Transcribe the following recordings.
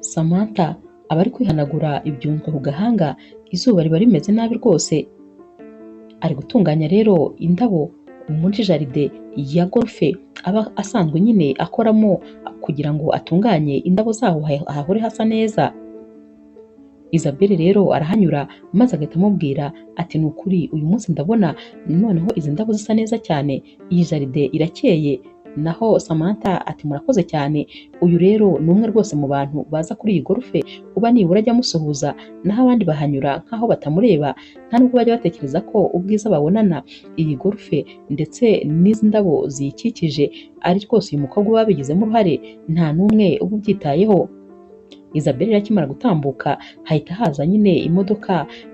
Samantha aba ari kwihanagura ibyunzwe ku gahanga, izuba riba rimeze nabi rwose. Ari gutunganya rero indabo muri jaride ya golfe aba asanzwe nyine akoramo kugira ngo atunganye indabo zaho hahore hasa neza. Isabelle rero arahanyura maze agahita amubwira ati ni ukuri uyu munsi ndabona noneho izi ndabo zisa neza cyane, iyi jaride irakeye. Naho Samantha ati murakoze cyane, uyu rero ni umwe rwose mu bantu baza kuri iyi golfe uba nibura ajya amusuhuza, naho abandi bahanyura nk'aho batamureba, nta nubwo bajya batekereza ko ubwiza babonana iyi golfe ndetse n'izi ndabo ziyikikije ari rwose uyu mukobwa uba wabigizemo uruhare, nta n'umwe uba ubyitayeho. Isabelle akimara gutambuka hahita haza nyine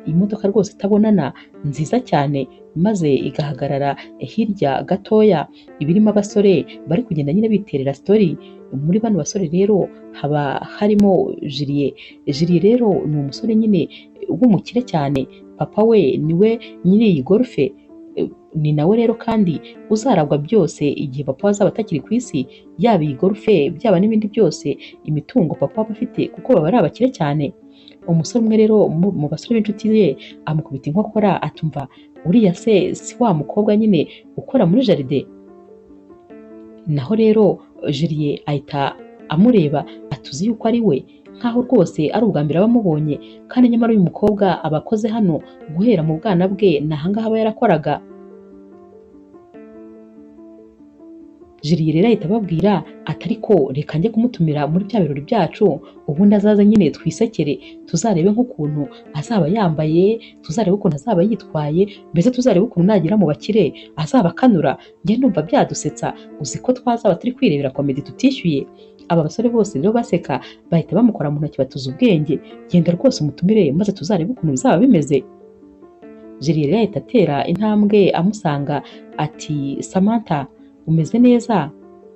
imodoka rwose itabonana nziza cyane, maze igahagarara hirya gatoya, ibirimo abasore bari kugenda nyine biterera story. Muri bano basore rero haba harimo Julie. Julie rero ni umusore nyine w'umukire cyane, papa we niwe nyiri iyi golfe, ni nawe rero kandi uzaragwa byose igihe papa azaba atakiri ku isi, yaba iyi golfe byaba n'ibindi byose, imitungo papa aba afite kuko baba ari abakire cyane. Umusore umwe rero mu basore b'inshuti ye amukubita inkokora atumva uriya se si wa mukobwa nyine ukora muri jaride. Naho rero Julie ahita amureba atuzi yuko ari we, nkaho rwose ari ubwa mbere abamubonye, kandi nyamara uyu mukobwa aba akoze hano guhera mu bwana bwe, ni ahangaha aba yarakoraga. Julie rero ahita ababwira ati ariko reka njye kumutumira muri bya birori byacu, ubundi azaza nyine twisekere, tuzarebe nk'ukuntu azaba yambaye, tuzarebe ukuntu azaba yitwaye, mbese tuzarebe ukuntu nagera mu bakire azaba akanura. Njye ndumva byadusetsa, uzi ko twazaba turi kwirebera komedi tutishyuye. Aba basore bose rero baseka bahita bamukora mu ntoki batuza ubwenge, genda rwose umutumire maze tuzarebe ukuntu bizaba bimeze. Julie rero ahita atera intambwe amusanga ati Samantha umeze neza?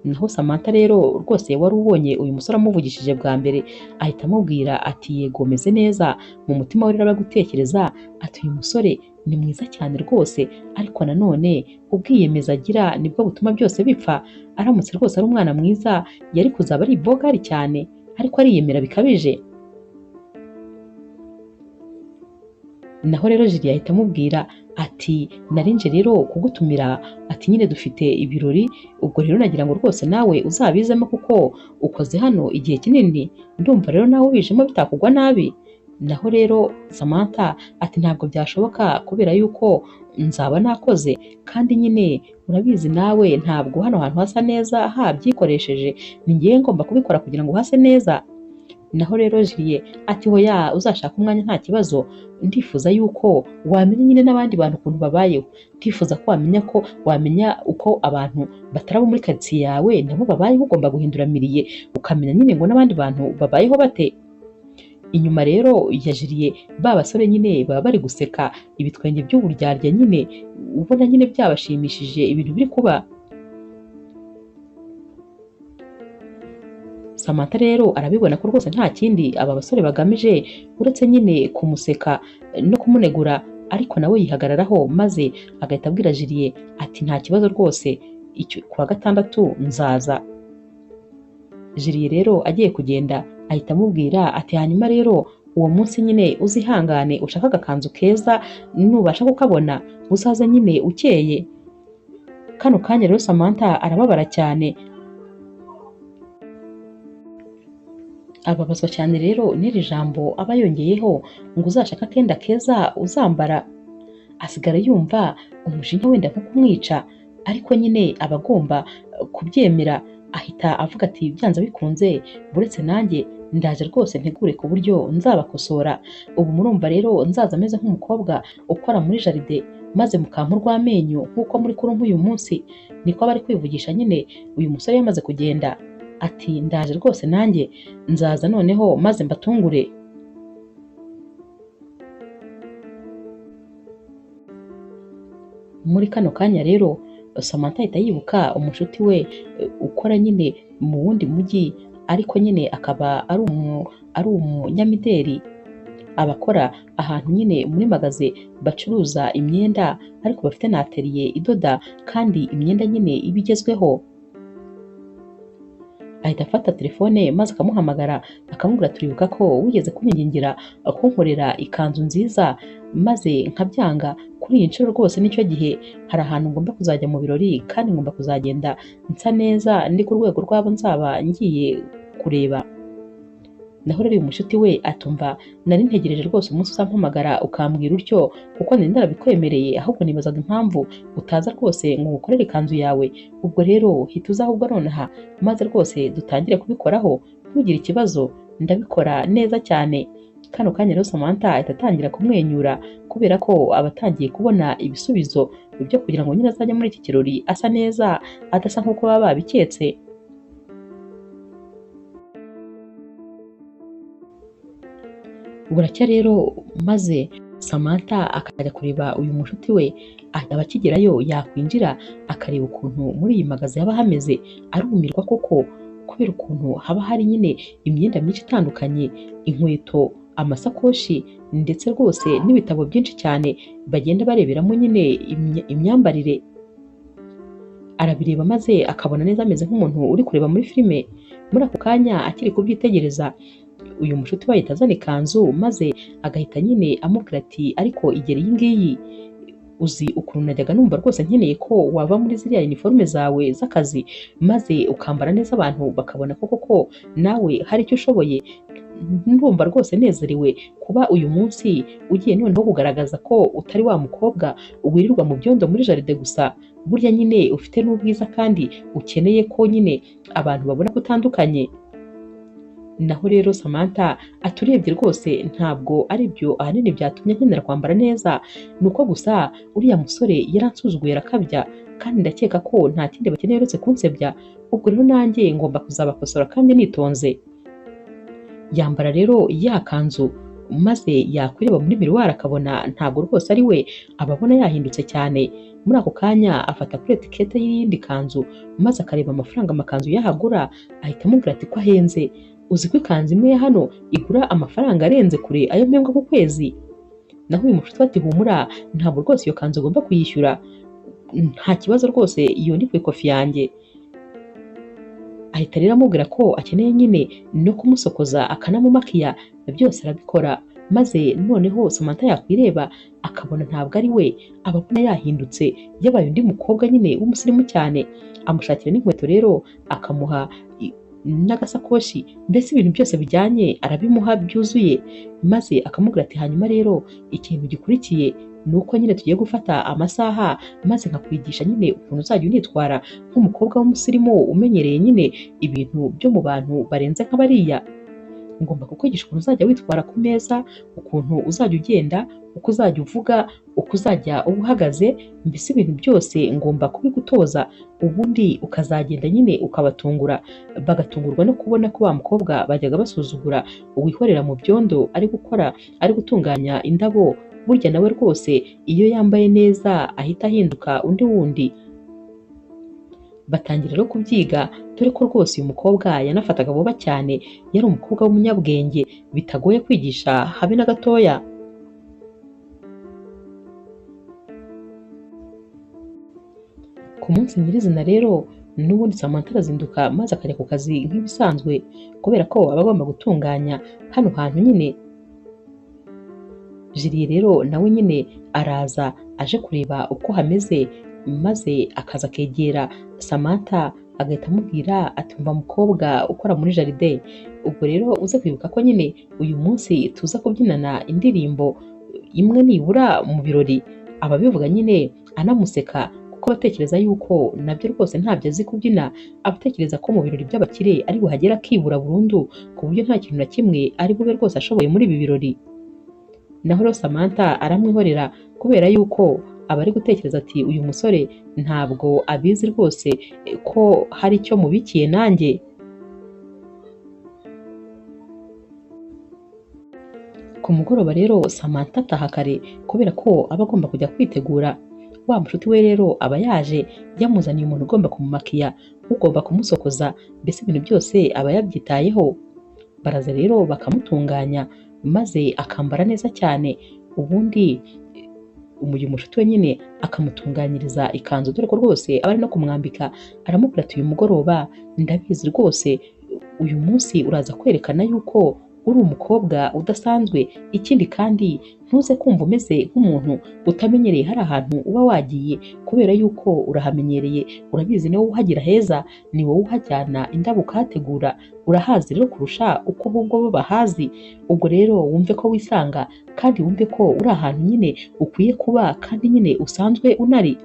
Naho Samantha rero rwose wari ubonye uyu musore amuvugishije bwa mbere ahita amubwira ati yego meze neza. Mu mutima we rero gutekereza ati uyu musore ni mwiza cyane rwose, ariko nanone ubwiyemeza agira nibwo butuma byose bipfa. Aramutse rwose ari umwana mwiza yari kuzaba ari bogari cyane, ariko ariyemera bikabije. Naho rero Julie ahita amubwira ati narinje rero kugutumira, ati nyine dufite ibirori, ubwo rero nagira ngo rwose nawe uzabizemo kuko ukoze hano igihe kinini, ndumva rero nawe ubijemo bitakugwa nabi. Naho rero Samantha ati ntabwo byashoboka kubera yuko nzaba nakoze, kandi nyine urabizi nawe ntabwo hano hantu hasa neza habyikoresheje, ni ngiye ngomba kubikora kugira ngo hase neza. Naho rero Julie ati hoya uzashaka umwanya nta kibazo, ndifuza yuko wamenya nyine n'abandi bantu ukuntu babayeho, ndifuza ko wamenya uko abantu batarabo muri karitsiye yawe nabo babayeho, ugomba guhindura miriye ukamenya nyine ngo n'abandi bantu babayeho bate. Inyuma rero ya Julie ba basore nyine baba bari guseka ibitwenge by'uburyarya, nyine ubona nyine byabashimishije ibintu biri kuba. Samantha rero arabibona ko rwose nta kindi aba basore bagamije uretse nyine kumuseka no kumunegura, ariko nawe yihagararaho maze agahita abwira Julie ati nta kibazo rwose, kuwa gatandatu nzaza. Julie rero agiye kugenda ahita amubwira ati hanyuma rero uwo munsi nyine uzihangane ushaka agakanzu keza, nubasha kukabona uzaza nyine ukeye. Kano kanya rero Samantha arababara cyane, ababazwa cyane rero n'iri jambo aba yongeyeho ngo uzashaka akenda keza uzambara. Asigara yumva umujinya wenda nko kumwica, ariko nyine aba agomba kubyemera. Ahita avuga ati byanze bikunze buretse nanjye ndaje rwose ntegure ku buryo nzabakosora. Ubu murumva rero nzaza ameze nk'umukobwa ukora muri jaride, maze mukampa urw'amenyo nk'uko muri kurumpa uyu munsi. Niko aba ari kwivugisha nyine uyu musore yamaze kugenda. Ati ndaje rwose nanjye nzaza noneho maze mbatungure. Muri kano kanya rero Samantha ahita yibuka umushuti we ukora nyine mu wundi mujyi, ariko nyine akaba ari umunyamideli, abakora ahantu nyine muri magaze bacuruza imyenda, ariko bafite na atelier idoda kandi imyenda nyine ibigezweho. ahita afata telefone maze akamuhamagara akamubwira turibuka ko wigeze kunyingingira kunkorera ikanzu nziza maze nkabyanga, kuri iyi nshuro rwose nicyo gihe, hari ahantu ngomba kuzajya mu birori kandi ngomba kuzagenda nsa neza ndi ku rwego rw'abo nzaba ngiye kureba. Naho rero uyu mushuti we atumva nari ntegereje rwose umunsi uzampamagara ukambwira utyo kuko nari narabikwemereye, ahubwo nibazaga impamvu utaza rwose ngo ngukorere ikanzu yawe. Ubwo rero hita uza ahubwo nonaha maze rwose dutangire kubikoraho, ntugire ikibazo ndabikora neza cyane. Kano kanya rero Samantha ahita atangira kumwenyura kubera ko aba atangiye kubona ibisubizo byo kugira ngo nyine azajye muri iki kirori asa neza, adasa nk'uko baba babiketse. Buracya rero maze Samantha akajya kureba uyu mushuti we, aba akigerayo yakwinjira akareba ukuntu muri iyi magazi haba hameze, arumirwa koko kubera ukuntu haba hari nyine imyenda myinshi itandukanye, inkweto, amasakoshi ndetse rwose n'ibitabo byinshi cyane bagenda bareberamo nyine imyambarire. Arabireba maze akabona neza ameze nk'umuntu uri kureba muri filime. Muri ako kanya akiri kubyitegereza, uyu mushuti we ahita azana ikanzu maze agahita nyine amubwira ati ariko igera iyi ngiyi, uzi ukuntu najyaga numva rwose nkeneye ko waba muri ziriya uniforme zawe z'akazi maze ukambara neza abantu bakabona ko nawe hari icyo ushoboye. Ndumva rwose nezerewe kuba uyu munsi ugiye noneho kugaragaza ko utari wa mukobwa wirirwa mu byondo muri jaride gusa, burya nyine ufite n'ubwiza kandi ukeneye ko nyine abantu babona ko utandukanye. Naho rero Samantha aturebye rwose ntabwo ari byo ahanini byatumye nkenera kwambara neza, nuko gusa uriya musore yaransuzuguye arakabya kandi ndakeka ko nta kindi bakeneye uretse kunsebya. Ubwo rero nanjye ngomba kuzabakosora kandi nitonze. Yambara rero ya kanzu maze yakwireba muri miruwari akabona ntabwo rwose ari we, ababona yahindutse cyane. Muri ako kanya afata kuri etikete y'iyindi kanzu maze akareba amafaranga amakanzu yahagura, ahita amubwira ati ko ahenze, uzi ko ikanzu imwe ya hano igura amafaranga arenze kure ayo mpembwa ku kwezi. Naho uyu mushuti ati humura, ntabwo rwose iyo kanzu ugomba kuyishyura, nta kibazo rwose iyo ndi ku ikofi yanjye. Ahita rero amubwira ko akeneye nyine no kumusokoza akanamumakiya, byose arabikora. Maze noneho Samantha yakwireba akabona ntabwo ari we, ababona yahindutse yabaye undi mukobwa nyine w'umusirimu cyane. Amushakira n'inkweto rero akamuha n'agasakoshi, mbese ibintu byose bijyanye arabimuha byuzuye, maze akamubwira ati hanyuma rero ikintu gikurikiye ni uko nyine tugiye gufata amasaha maze nkakwigisha nyine ukuntu uzajya unitwara nk'umukobwa w'umusirimu umenyereye nyine ibintu byo mu bantu barenze nk'abariya. Ngomba kukwigisha ukuntu uzajya witwara ku meza, ukuntu uzajya ugenda, uko uzajya uvuga, uko uzajya uba uhagaze, mbese ibintu byose ngomba kubigutoza, ubundi ukazagenda nyine ukabatungura, bagatungurwa no kubona ko wa mukobwa bajyaga basuzugura uwihorera mu byondo ari gutunganya indabo, burya nawe rwose iyo yambaye neza ahita ahinduka undi wundi. Batangira rero kubyiga, dore ko rwose uyu mukobwa yanafataga vuba cyane, yari umukobwa w'umunyabwenge bitagoye kwigisha habe na gatoya. Ku munsi nyirizina rero n'ubundi Samantha arazinduka maze akajya ku kazi nk'ibisanzwe kubera ko aba agomba gutunganya hano hantu nyine. Julie rero nawe nyine araza aje kureba uko hameze, maze akaza akegera Samantha agahita amubwira ati umva mukobwa ukora muri jaride, ubwo rero uze kwibuka ko nyine uyu munsi tuza kubyinana indirimbo imwe nibura mu birori. Ababivuga nyine anamuseka kuko batekereza yuko nabyo rwose ntabyo azi kubyina, abatekereza ko mu birori by'abakire ari buhagera akibura burundu ku buryo nta kintu na kimwe ari bube rwose ashoboye muri ibi birori. Naho rero Samantha aramwihorera kubera yuko aba ari gutekereza ati uyu musore ntabwo abizi rwose ko hari icyo mubikiye nanjye. Ku mugoroba rero Samantha ataha kare kubera ko aba agomba kujya kwitegura. Wa mushuti we rero aba yaje yamuzaniye umuntu ugomba kumumakiya, ugomba kumusokoza, mbese ibintu byose aba yabyitayeho. Baraza rero bakamutunganya maze akambara neza cyane, ubundi uyu mushuti we nyine akamutunganyiriza ikanzu, dore ko rwose aba ari no kumwambika. Aramubwira ati uyu mugoroba ndabizi rwose uyu munsi uraza kwerekana yuko uri umukobwa udasanzwe, ikindi kandi ntuze kumva umeze nk'umuntu utamenyereye hari ahantu uba wagiye, kubera yuko urahamenyereye, urabizi ni wowe uhagira heza, ni wowe uhajyana indabo ukahategura, urahazi rero kurusha uko ahubwo bo bahazi. Ubwo rero wumve ko wisanga kandi wumve ko uri ahantu nyine ukwiye kuba kandi nyine usanzwe unari.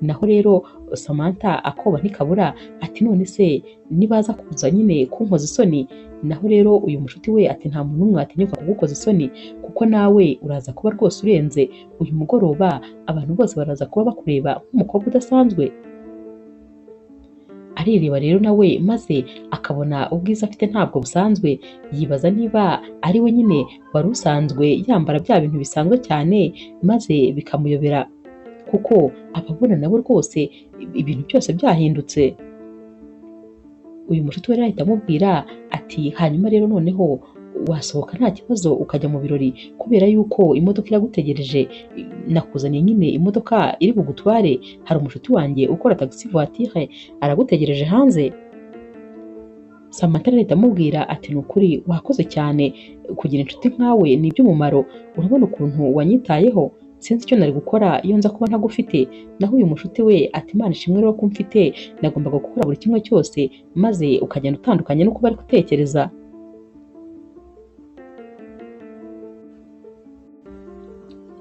Naho rero Samantha akoba ntikabura ati none se nibaza kuza nyine kunkoza isoni. Naho rero uyu mushuti we ati nta muntu n'umwe watinyuka kugukoza isoni, kuko nawe uraza kuba rwose urenze. Uyu mugoroba abantu bose baraza kuba bakureba nk'umukobwa udasanzwe. Arireba rero nawe maze akabona ubwiza afite ntabwo busanzwe, yibaza niba ari we nyine wari usanzwe yambara bya bintu bisanzwe cyane, maze bikamuyobera kuko ababona nabo rwose ibintu byose byahindutse. Uyu mushuti we rero ahita amubwira ati hanyuma rero noneho wasohoka nta kibazo ukajya mu birori, kubera yuko imodoka iragutegereje, nakuzaniye nyine imodoka iri bugutware, hari umushuti wanjye ukora taxi voiture aragutegereje hanze. Samantha rero ahita amubwira ati ni ukuri wakoze cyane, kugira inshuti nkawe ni iby'umumaro, urabona ukuntu wanyitayeho, sinzi icyo nari gukora iyo nza kuba ntagufite. Naho uyu mushuti we ati Imana ishimwe rero ko mfite, nagombaga gukora buri kimwe cyose maze ukagenda utandukanye n'uko bari gutekereza.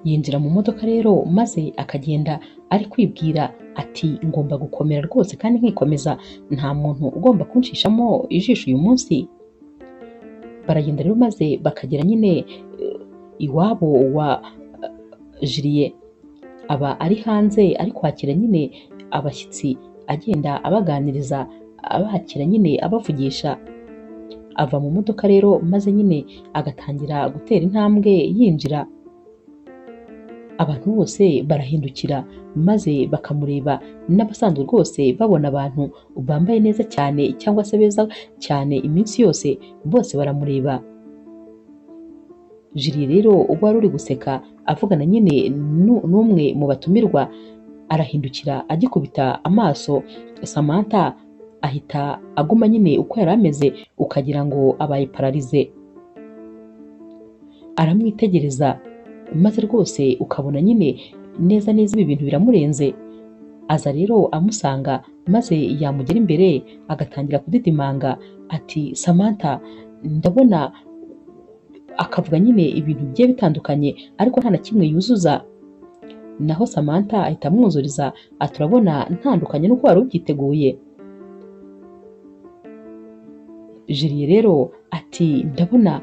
Yinjira mu modoka rero maze akagenda ari kwibwira ati ngomba gukomera rwose kandi nkikomeza, nta muntu ugomba kunshishamo ijisho uyu munsi. Baragenda rero maze bakagera nyine iwabo wa Julie. Aba ari hanze ari kwakira nyine abashyitsi, agenda abaganiriza, abakira nyine abavugisha. Ava mu modoka rero maze nyine agatangira gutera intambwe yinjira. Abantu bose barahindukira maze bakamureba, n'abasanzwe rwose babona abantu bambaye neza cyane cyangwa se beza cyane iminsi yose, bose baramureba. Julie rero ubwo wari uri guseka avugana nyine n'umwe mu batumirwa, arahindukira agikubita amaso Samantha, ahita aguma nyine uko yari ameze ukagira ngo abaye pararize. Aramwitegereza maze rwose ukabona nyine neza neza ibi bintu biramurenze. Aza rero amusanga maze yamugera imbere agatangira kudidimanga ati Samantha ndabona, akavuga nyine ibintu bigiye bitandukanye ariko nta na kimwe yuzuza. Naho Samantha ahita amwuzuriza ati urabona ntandukanye n'uko wari ubyiteguye. Julie rero ati ndabona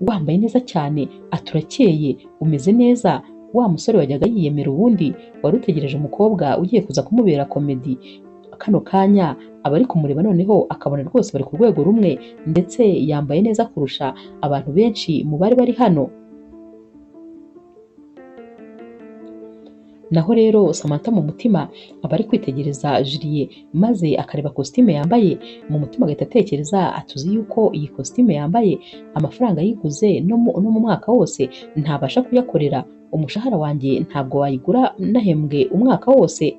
wambaye neza cyane, ati urakeye, umeze neza, wa musore wajyaga yiyemera ubundi wari utegereje umukobwa ugiye kuza kumubera komedi, kano kanya aba ari kumureba noneho akabona rwose bari ku rwego rumwe, ndetse yambaye neza kurusha abantu benshi mu bari bari hano. Naho rero Samantha mu mutima aba ari kwitegereza Julie maze akareba kositime yambaye, mu mutima agahita atekereza atuzi yuko iyi kositime yambaye amafaranga yiguze no mu mwaka wose ntabasha kuyakorera, umushahara wanjye ntabwo wayigura nahembwe umwaka wose.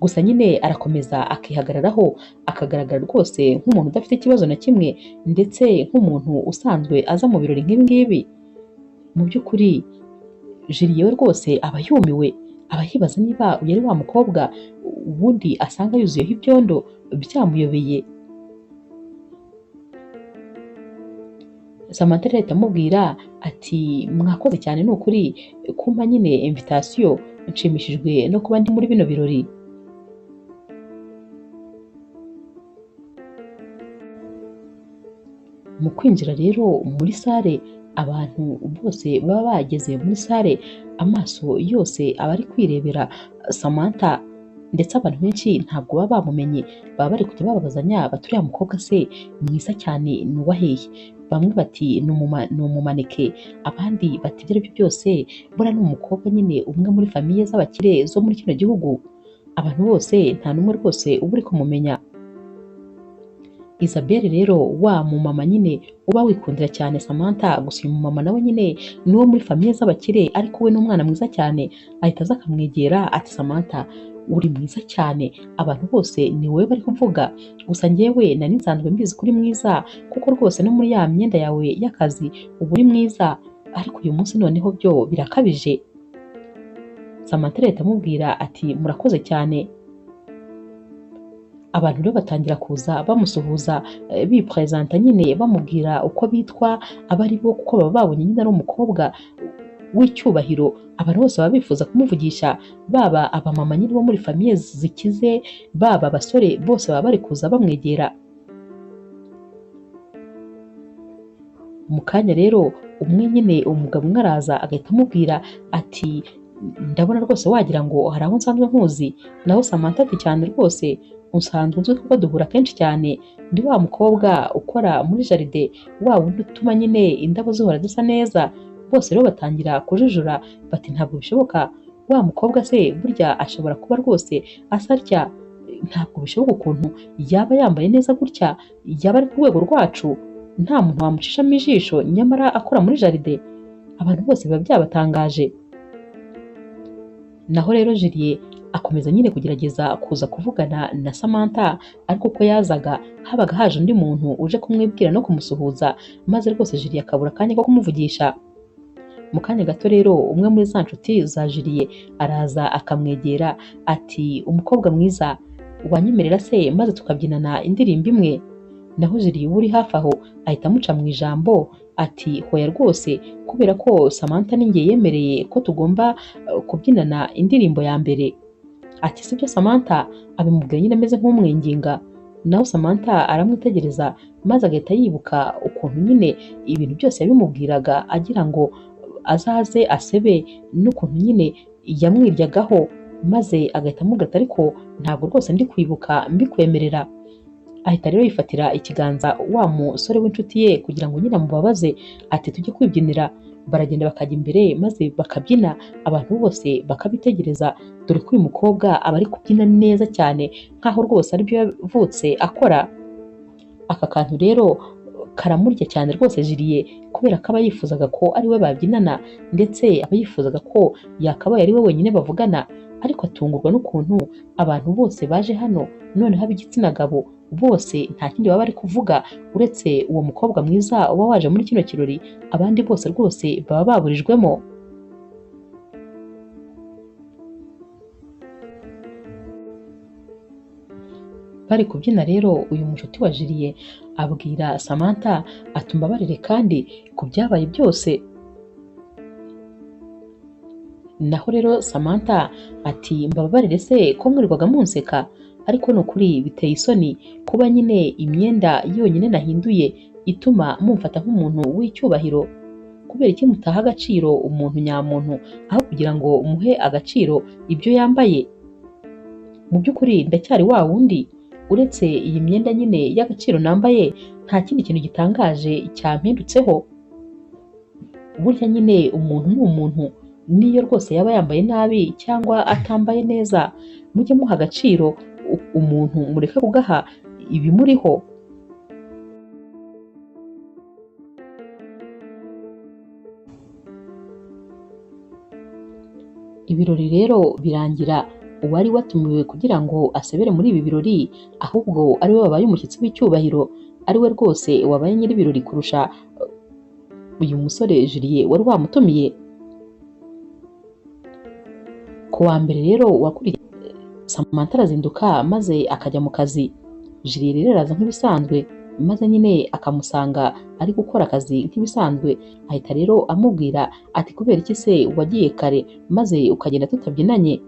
Gusa nyine arakomeza akihagararaho akagaragara rwose nk'umuntu udafite ikibazo na kimwe, ndetse nk'umuntu usanzwe aza mu birori nk'ibi ngibi. Mu by'ukuri Julie we rwose aba yumiwe, aba yibaza niba uyu ari wa mukobwa ubundi asanga yuzuyeho ibyondo byamuyobeye. Samantha rero ahita amubwira ati mwakoze cyane ni ukuri kumpa nyine invitation, nshimishijwe no kuba ndi muri bino birori. Mu kwinjira rero muri sale, abantu bose baba bageze muri sale amaso yose aba ari kwirebera Samantha, ndetse abantu benshi ntabwo baba bamumenye, baba bari kujya babazanya bati uriya mukobwa se mwiza cyane ni uwahehe. Bamwe bati ni umumaneke, abandi bati ibyo aribyo byose buriya ni umukobwa nyine umwe muri famiye z'abakire zo muri kino gihugu. Abantu bose nta n'umwe rwose uba uri kumumenya. Isabelle rero wa mumama nyine uba wikundira cyane Samantha, gusa uyu mumama nawe nyine ni uwo muri famiye z'abakire ariko we ni umwana mwiza cyane, ahita aza akamwegera ati Samantha uri mwiza cyane, abantu bose ni wowe bari kuvuga, gusa njyewe nari nsanzwe mbizi ko uri mwiza kuko rwose no muri ya myenda yawe y'akazi uba uri mwiza, ariko uyu munsi noneho byo birakabije. Samantha leta amubwira ati murakoze cyane. Abantu rero batangira kuza bamusuhuza, bipresenta nyine bamubwira uko bitwa aba ari bo, kuko baba babonye nyine ari umukobwa w'icyubahiro, abantu bose baba bifuza kumuvugisha, baba abamama nyine bo muri famiye zikize, baba abasore, bose baba bari kuza bamwegera. Mu kanya rero umwe nyine umugabo umwe araza agahita amubwira ati ndabona rwose wagira ngo hari aho nsanzwe nkuzi. Naho Samantha ati cyane rwose usanzwe uzwi kuko duhura kenshi cyane, ndi wa mukobwa ukora muri jaride, wa wundi utuma nyine indabo zihora zisa neza. Bose rero batangira kujujura bati ntabwo bishoboka, wa mukobwa se burya ashobora kuba rwose asa atya, ntabwo bishoboka ukuntu yaba yambaye neza gutya, yaba ari ku rwego rwacu, nta muntu wamucishamo ijisho nyamara akora muri jaride. Abantu bose biba byabatangaje. Naho rero Julie akomeza nyine kugerageza kuza kuvugana na Samantha, ariko uko yazaga habaga haje undi muntu uje kumwibwira no kumusuhuza, maze rwose Julie akabura akanya ko kumuvugisha. Mu kanya gato rero umwe muri za nshuti za Julie araza akamwegera ati umukobwa mwiza wanyemerera se maze tukabyinana indirimbo imwe. Naho Julie uri hafi aho ahita amuca mu ijambo ati hoya rwose, kubera ko Samantha ninjye yemereye ko tugomba kubyinana indirimbo ya mbere. Ati sibyo Samantha, abimubwira nyine ameze nk'umwinginga. Naho Samantha aramwitegereza maze agahita yibuka ukuntu nyine ibintu byose yabimubwiraga agira ngo azaze asebe, n'ukuntu nyine yamwiryagaho, maze agahita amubwira ariko ntabwo rwose ndi kwibuka mbikwemerera. Ahita rero yifatira ikiganza wa musore w'inshuti ye kugira ngo nyine amubabaze ati tujye kwibyinira. Baragenda bakajya imbere maze bakabyina, abantu bose bakabitegereza, dore ko uyu mukobwa aba ari kubyina neza cyane nkaho rwose aribyo yavutse akora. Aka kantu rero karamurya cyane rwose Julie, kubera ko aba yifuzaga ko ari we babyinana, ndetse aba yifuzaga ko yakabaye ari we wenyine bavugana, ariko atungurwa n'ukuntu abantu bose baje hano noneho ab'igitsina gabo bose nta kindi baba bari kuvuga uretse uwo mukobwa mwiza uba waje muri kino kirori, abandi bose rwose baba baburijwemo. Bari kubyina rero uyu mushuti wa Julie abwira Samantha ati mbabarire kandi ku byabaye byose. Naho rero Samantha ati mbabarire se ko mwirirwaga munseka, ariko ni ukuri biteye isoni kuba nyine imyenda yonyine nahinduye ituma mumfata nk'umuntu w'icyubahiro. Kubera iki mutaha agaciro umuntu nyamuntu aho kugira ngo muhe agaciro ibyo yambaye? Mu by'ukuri ndacyari wa wundi, uretse iyi myenda nyine y'agaciro nambaye nta kindi kintu gitangaje cyampindutseho. Burya nyine umuntu ni umuntu, niyo rwose yaba yambaye nabi cyangwa atambaye neza, mujye muha agaciro umuntu, mureke kugaha ibimuriho. Ibirori rero birangira uwari watumiwe kugira ngo asebere muri ibi birori ahubwo ari we wabaye umushyitsi w'icyubahiro, ari we rwose wabaye nyiri ibirori kurusha uyu musore Julie wari wamutumiye. Ku wa mbere rero wakurikiye Samantha arazinduka maze akajya mu kazi. Julie rero araza nk'ibisanzwe maze nyine akamusanga ari gukora akazi nk'ibisanzwe, ahita rero amubwira ati kubera iki se wagiye kare maze ukagenda tutabyinanye?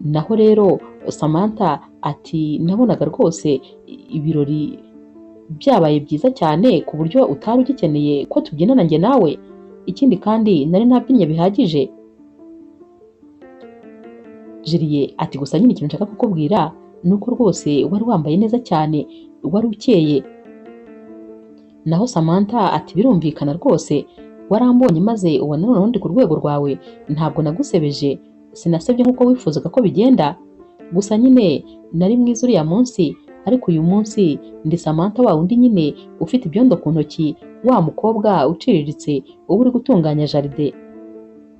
Naho rero Samantha ati nabonaga rwose ibirori byabaye byiza cyane ku buryo utari ugikeneye ko tubyinana njye nawe, ikindi kandi nari ntabyinnye bihagije. Julie ati gusa nyine ikintu nshaka kukubwira nuko rwose wari wambaye neza cyane, wari ukeye. Naho Samantha ati birumvikana rwose, warambonye maze ubona noneho ndi ku rwego rwawe, ntabwo nagusebeje, sinasebye nk'uko wifuzaga ko bigenda. gusa nyine nari mwiza uriya munsi, ariko uyu munsi ndi Samantha wa wundi nyine ufite ibyondo ku ntoki, wa mukobwa uciriritse uba uri gutunganya jaride.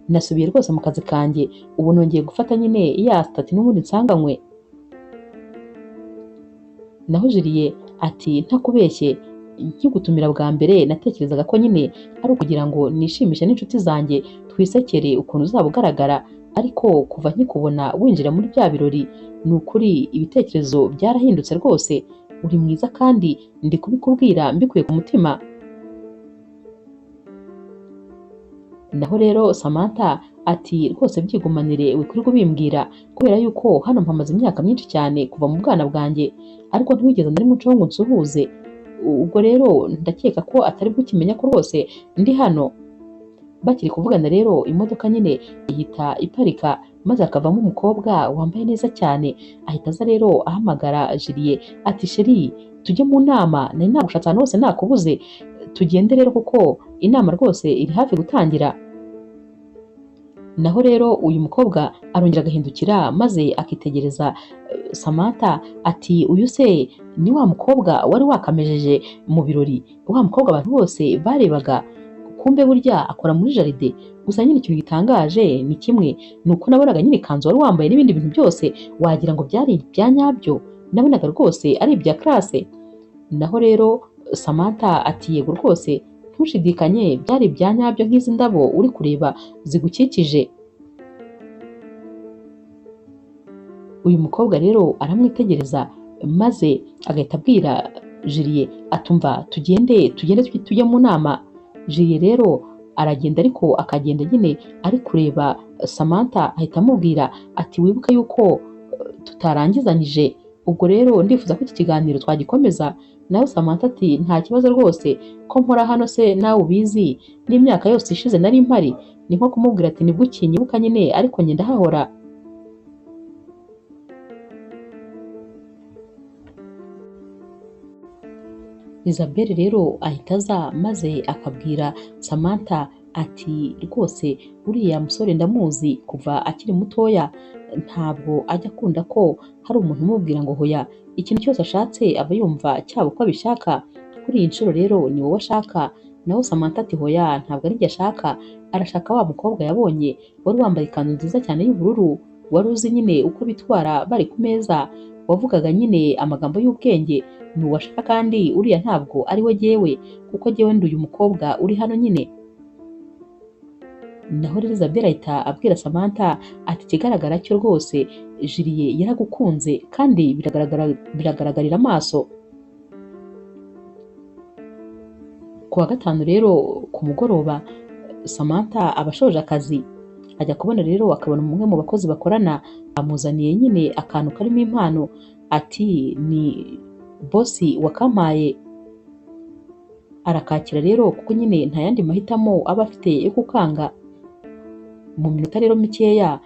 Nasubiye rwose mu kazi kanjye, ubu nongeye gufata nyine ya stati n'ubundi nsanganywe. Naho Julie ati ntakubeshye, nkigutumira bwa mbere natekerezaga ko nyine ari ukugira ngo nishimishe n'inshuti zanjye twisekere ukuntu uzaba ugaragara, ariko kuva nkikubona winjira muri bya birori ni ukuri ibitekerezo byarahindutse rwose. Uri mwiza kandi ndi kubikubwira mbikuye ku mutima. Naho rero Samantha ati rwose byigumanire wikwirirwa ubimbwira, kubera yuko hano mpamaze imyaka myinshi cyane kuva mu bwana bwanjye, ariko ntiwigeze na rimwe uncaho ngo nsuhuze. Ubwo rero ndakeka ko atari bwo ukimenya ko rwose ndi hano. Bakiri kuvugana rero imodoka nyine ihita iparika, maze hakavamo umukobwa wambaye neza cyane, ahita aza rero ahamagara Julie ati sheri tujye mu nama, nari nagushatse ahantu hose nakubuze, tugende rero kuko inama rwose iri hafi gutangira. Naho rero uyu mukobwa arongera agahindukira maze akitegereza Samantha ati uyu se ni wa mukobwa wari wakamejeje mu birori, wa mukobwa abantu bose barebaga, kumbe burya akora muri jaride. Gusa nyine ikintu gitangaje ni kimwe, ni uko nabonaga nyine ikanzu wari wambaye n'ibindi bintu byose wagira ngo byari ibya nyabyo, nabonaga rwose ari ibya classe. Naho rero Samantha ati yego rwose ntushidikanye byari ibya nyabyo nk'izi ndabo uri kureba zigukikije. Uyu mukobwa rero aramwitegereza maze agahita abwira Julie atumva tugende tujye mu nama. Julie rero aragenda, ariko akagenda nyine ari kureba Samantha, ahita amubwira ati wibuke yuko tutarangizanyije, ubwo rero ndifuza ko iki kiganiro twagikomeza. Nawe Samantha ati nta kibazo rwose, ko mpora hano se nawe ubizi, n'imyaka yose ishize nari mpari. Ni nko kumubwira ati nibwo ukinyibuka nyine, ariko njye ndahahora. Isabelle rero ahita aza maze akabwira Samantha ati rwose uriya musore ndamuzi kuva akiri mutoya, ntabwo ajya akunda ko hari umuntu umubwira ngo hoya, ikintu cyose ashatse aba yumva cyaba uko abishaka. Kuri iyi nshuro rero ni wowe ashaka. Naho Samantha ati hoya ntabwo ari njye ashaka, arashaka wa mukobwa yabonye wari wambaye ikanzu nziza cyane y'ubururu, wari uzi nyine uko bitwara bari ku meza, wavugaga nyine amagambo y'ubwenge, ni uwo ashaka. Kandi uriya ntabwo ari we jyewe, kuko jyewe ndi uyu mukobwa uri hano nyine. Naho rero Isabelle ahita abwira Samantha ati ikigaragara cyo rwose Julie yaragukunze kandi biragaragarira amaso. Ku wa gatanu rero ku mugoroba Samantha aba ashoje akazi, ajya kubona rero akabona umwe mu bakozi bakorana amuzaniye nyine akantu karimo impano, ati ni bosi wakampaye. Arakakira rero kuko nyine nta yandi mahitamo aba afite yo kukanga. Mu minota rero mikeya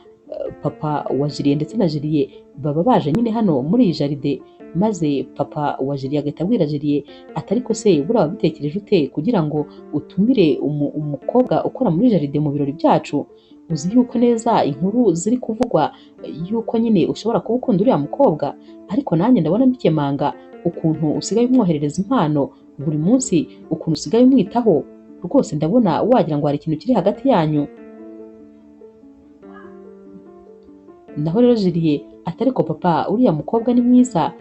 papa wa Julie ndetse na Julie baba baje nyine hano muri iyi jaride, maze papa wa Julie agahita abwira Julie ati ariko se buriya wabitekereje ute kugira ngo utumire umukobwa ukora muri jaride mu birori byacu? Uzi yuko neza inkuru ziri kuvugwa yuko nyine ushobora kuba ukunda uriya mukobwa, ariko nanjye ndabona mbikemanga ukuntu usigaye umwoherereza impano buri munsi, ukuntu usigaye umwitaho, rwose ndabona wagira ngo hari ikintu kiri hagati yanyu. Naho rero Julie ati ariko papa uriya mukobwa ni mwiza.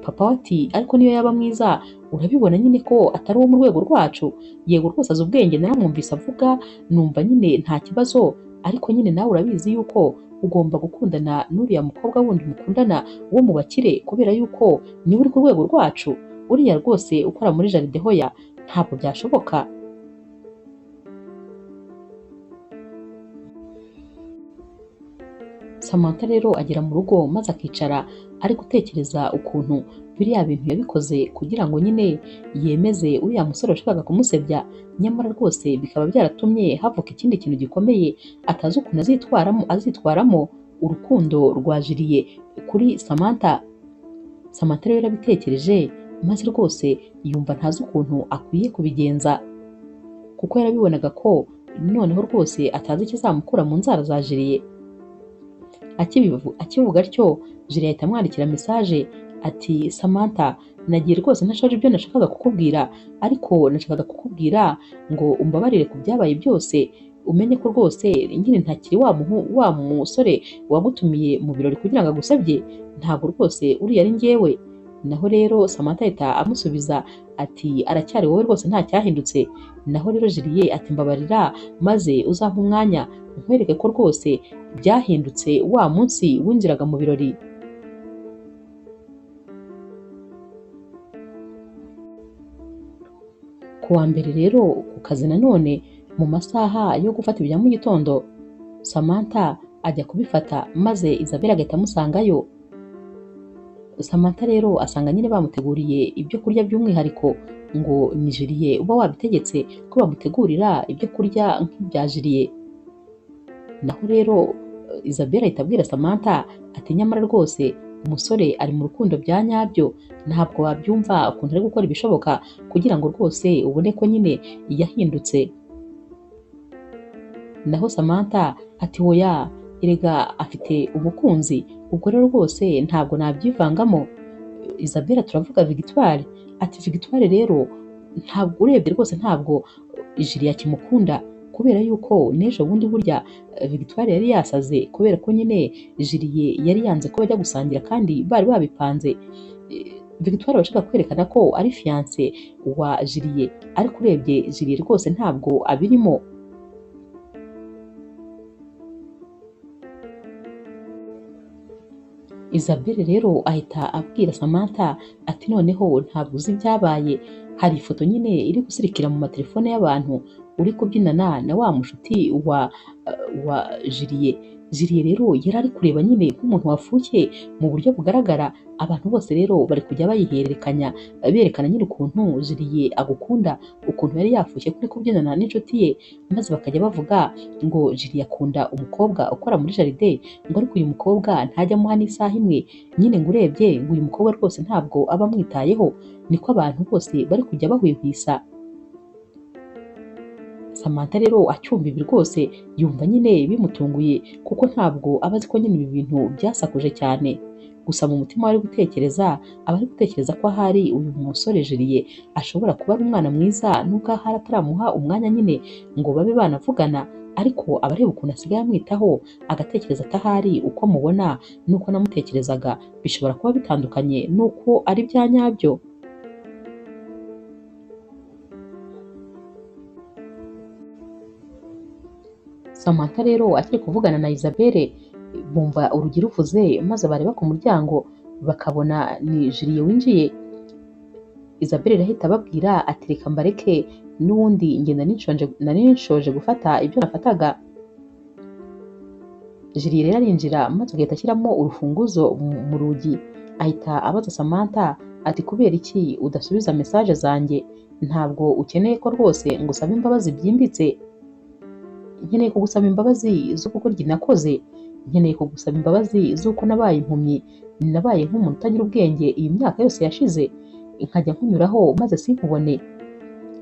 Papa ati ariko niyo yaba mwiza urabibona nyine ko atari uwo mu rwego rwacu. Yego rwose azi ubwenge, naramwumvise avuga numva nyine nta kibazo, ariko nyine nawe urabizi yuko ugomba gukundana n'uriya mukobwa wundi mukundana wo mu bakire, kubera yuko niwe uri ku rwego rwacu. Uriya rwose ukora muri jaride hoya ntabwo byashoboka. Samantha rero agera mu rugo maze akicara ari gutekereza ukuntu biriya bintu yabikoze kugira ngo nyine yemeze uriya musore washakaga kumusebya, nyamara rwose bikaba byaratumye havuka ikindi kintu gikomeye atazi ukuntu azitwaramo urukundo rwa Julie kuri Samantha. Samantha rero yarabitekereje maze rwose yumva ntazi ukuntu akwiye kubigenza, kuko yarabibonaga ko noneho rwose atazi ikizamukura mu nzara za Julie. akivuga atyo Julie ahita amwandikira message ati Samantha, nagiye rwose ntashoje ibyo nashakaga kukubwira, ariko nashakaga kukubwira ngo umbabarire ku byabaye byose, umenye ko rwose nyine ntakiri wa musore wagutumiye mu birori kugira ngo agusebye, ntabwo rwose uriya ari njyewe. Naho rero Samantha ahita amusubiza ati aracyari wowe rwose nta cyahindutse. Naho rero Julie ati mbabarira maze uzampa umwanya nkwereke ko rwose byahindutse wa munsi winjiraga mu birori. Ku wa mbere rero ku kazi nanone mu masaha yo gufata ibya mu gitondo, Samantha ajya kubifata maze Isabelle agahita amusangayo. Samantha rero asanga nyine bamuteguriye ibyo kurya by'umwihariko, ngo ni Julie uba wabitegetse ko bamutegurira ibyo kurya nk'ibya Julie. Naho rero Isabelle ahita abwira Samantha ati nyamara rwose umusore ari mu rukundo bya nyabyo, ntabwo wabyumva ukuntu ari gukora ibishoboka kugira ngo rwose ubone ko nyine yahindutse. Naho Samantha ati oya, erega afite umukunzi, ubwo rero rwose ntabwo nabyivangamo. Isabelle turavuga Victoire, ati Victoire rero ntabwo urebye rwose ntabwo Julie akimukunda, kubera yuko n'ejo bundi burya Victoire yari yasaze kubera ko nyine Julie yari yanze ko bajya gusangira kandi bari babipanze. Victoire bashaka kwerekana ko ari fiancé wa Julie, ariko urebye Julie rwose ntabwo abirimo. Isabelle rero ahita abwira Samantha ati noneho ntabwo uzi ibyabaye, hari ifoto nyine iri gusirikira mu matelefone y'abantu uri kubyinana na wa mushuti wa Julie. Julie rero yari ari kureba nyine nk'umuntu wafushye mu buryo bugaragara. Abantu bose rero bari kujya bayihererekanya berekana nyine ukuntu Julie agukunda, ukuntu yari yafushye kuri kubyinana n'inshuti ye, maze bakajya bavuga ngo Julie akunda umukobwa ukora muri jaride, ngo ariko uyu mukobwa ntajya amuha n'isaha imwe, nyine ngo urebye ngo uyu mukobwa rwose ntabwo aba amwitayeho. Niko abantu bose bari kujya bahwihwisa. Samantha rero acyumva ibi rwose yumva nyine bimutunguye, kuko ntabwo aba azi ko nyine ibi bintu byasakuje cyane. Gusa mu mutima we ari gutekereza, aba ari gutekereza ko ahari uyu musore Julie ashobora kuba ari umwana mwiza, nubwo ahari ataramuha umwanya nyine ngo babe banavugana, ariko aba areba ukuntu asigaye amwitaho, agatekereza ati ahari uko mubona n'uko namutekerezaga bishobora kuba bitandukanye n'uko ari bya nyabyo. Samantha rero akiri kuvugana na Isabelle bumva urugi ruvuze, maze bareba ku muryango bakabona ni Julie winjiye. Isabelle irahita ababwira ati reka mbareke n'ubundi njye nari nshoje gufata ibyo nafataga. Julie rero arinjira maze agahita ashyiramo urufunguzo mu rugi, ahita abaza Samantha ati kubera iki udasubiza message zanjye, ntabwo ukeneye ko rwose ngusaba imbabazi byimbitse? Nkeneye kugusaba imbabazi z'uko kurya nakoze, nkeneye kugusaba imbabazi z'uko nabaye impumyi, nabaye nk'umuntu utagira ubwenge iyi myaka yose yashize, nkajya nkunyuraho maze sinkubone.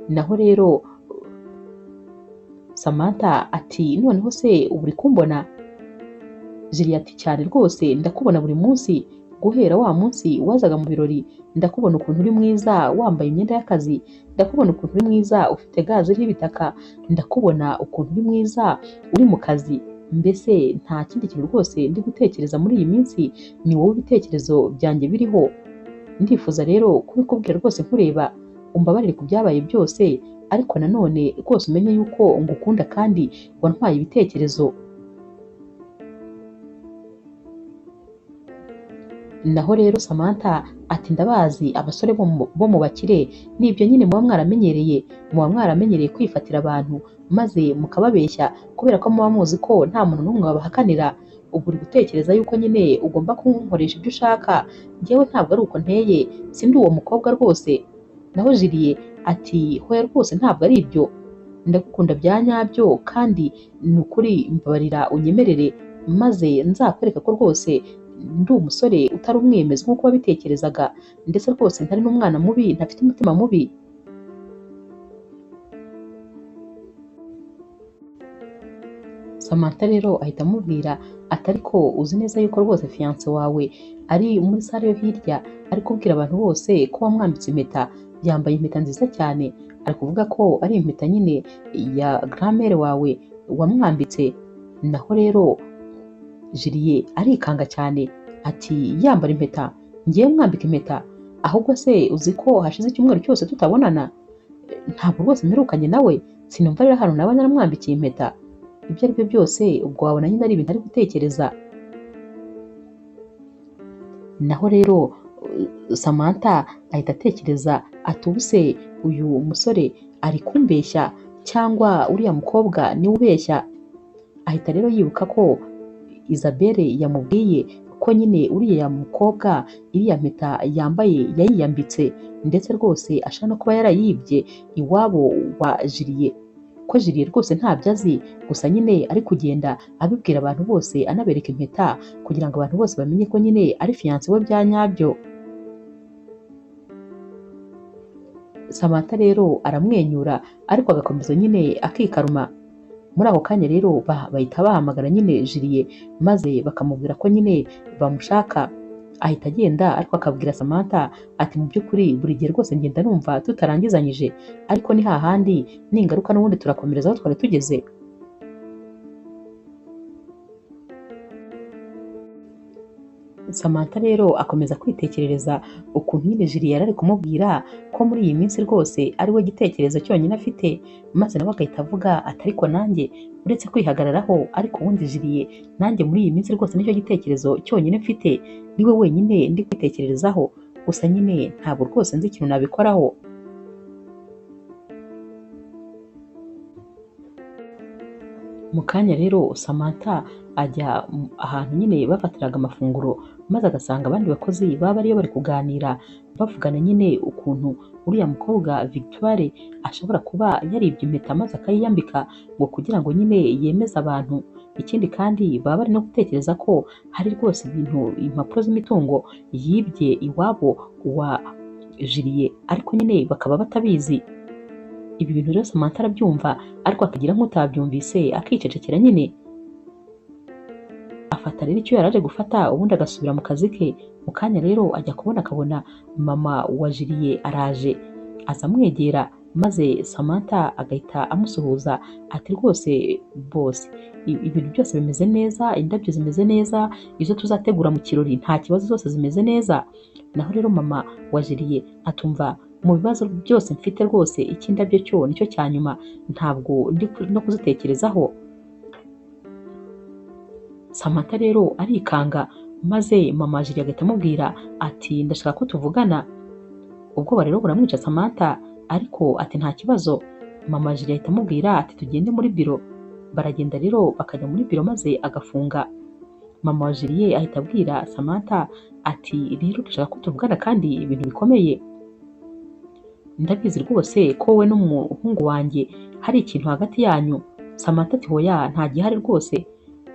Naho rero Samantha ati noneho se ubu uri kumbona? Julie ati cyane rwose ndakubona buri munsi, guhera wa munsi wazaga mu birori ndakubona ukuntu uri mwiza wambaye imyenda y'akazi, ndakubona ukuntu uri mwiza ufite gaze y'ibitaka, ndakubona ukuntu uri mwiza uri mu kazi. Mbese nta kindi kintu rwose ndi gutekereza muri iyi minsi, ni wowe ibitekerezo byanjye biriho. Ndifuza rero kubikubwira rwose nkureba, umbabarire ku byabaye byose, ariko nanone rwose umenye yuko ngukunda kandi wantwaye ibitekerezo. Naho rero Samantha ati ndabazi abasore bo mu bakire nibyo nyine muba mwaramenyereye kwifatira abantu maze mukababeshya, kubera ko muba muzi ko nta muntu n'umwe wabahakanira. Ubu uri gutekereza yuko nyine ugomba kunkoresha ibyo ushaka, njyewe ntabwo ari uko nteye, sindi uwo mukobwa rwose. Naho Julie ati hoya rwose ntabwo ari ibyo, ndagukunda bya nyabyo kandi ni ukuri mbabarira unyemerere maze nzakwereka ko rwose ndi umusore utari umwemezi nk'uko wabitekerezaga, ndetse rwose ntari n'umwana mubi, ntafite umutima mubi. Samantha rero ahita amubwira ati ariko uzi neza yuko rwose fiance wawe ari muri sale yo hirya ari kubwira abantu bose ko wamwambitse impeta, yambaye impeta nziza cyane, ari kuvuga ko ari impeta nyine ya grand-mère wawe wamwambitse. Naho rero Julie arikanga cyane ati yambara impeta, ngiye mwambika impeta, ahubwo se uzi ko hashize icyumweru cyose tutabonana, ntabwo rwose mperukanye nawe, sinumva rero hano naba naramwambikiye impeta. Ibyo ari byo byose ubwo wabona nyine ari ibintu ari gutekereza. Naho rero Samantha ahita atekereza ati ubuse uyu musore ari kumbeshya cyangwa uriya mukobwa niwe ubeshya. Ahita rero yibuka ko Isabelle yamubwiye ko nyine uriya mukobwa iriya mpeta yambaye yayiyambitse, ndetse rwose ashaka no kuba yarayibye iwabo wa Julie, ko Julie rwose ntabyo azi, gusa nyine ari kugenda abibwira abantu bose anabereka impeta kugira ngo abantu bose bamenye ko nyine ari fiance we bya nyabyo. Samantha rero aramwenyura ariko agakomeza nyine akikaruma. Muri ako kanya rero bahita bahamagara nyine Julie maze bakamubwira ko nyine bamushaka. Ahita agenda ariko akabwira Samantha ati mu by'ukuri buri gihe rwose ngenda numva tutarangizanyije, ariko ni hahandi ningaruka n'ubundi turakomereza aho twari tugeze. Samantha rero akomeza kwitekerereza ukuntu nyine Julie yari ari kumubwira ko muri iyi minsi rwose ari we gitekerezo cyonyine afite, maze nawe agahita avuga ati ariko nanjye uretse kwihagararaho, ariko ubundi Julie nanjye muri iyi minsi rwose nicyo gitekerezo cyonyine mfite, ni we wenyine ndi kwitekererezaho, gusa nyine ntabwo rwose nzi ikintu nabikoraho. Mu kanya rero Samantha ajya ahantu nyine bafatiraga amafunguro, maze agasanga abandi bakozi baba ariyo bari kuganira bavugana nyine ukuntu uriya mukobwa Victoire ashobora kuba yaribye impeta maze akayiyambika ngo kugira ngo nyine yemeze abantu. Ikindi kandi baba bari no gutekereza ko hari rwose ibintu, impapuro z'imitungo yibye iwabo wa Julie, ariko nyine bakaba batabizi. Ibi bintu rero Samantha arabyumva ariko akagira nk'utabyumvise akicecekera nyine. Afata rero icyo yaraje gufata ubundi agasubira mu kazi ke. Mu kanya rero ajya kubona akabona mama wa Julie araje, aza amwegera maze Samantha agahita amusuhuza ati rwose boss, ibintu byose bimeze neza, indabyo zimeze neza, izo tuzategura mu kirori nta kibazo, zose zimeze neza. Naho rero mama wa Julie atumva mu bibazo byose mfite rwose ikindabyo cyo nicyo cya nyuma, ntabwo ndi no kuzitekerezaho. Samantha rero arikanga maze mama Julie agahita amubwira ati ndashaka ko tuvugana. Ubwoba rero buramwica Samantha ariko ati nta kibazo. Mama Julie ahita amubwira ati tugende muri biro. Baragenda rero bakajya muri biro maze agafunga. Mama wa Julie ahita abwira Samantha ati rero ndashaka ko tuvugana kandi ibintu bikomeye. Ndabizi rwose ko wowe n'umuhungu wanjye hari ikintu hagati yanyu. Samantha ati hoya nta gihari rwose.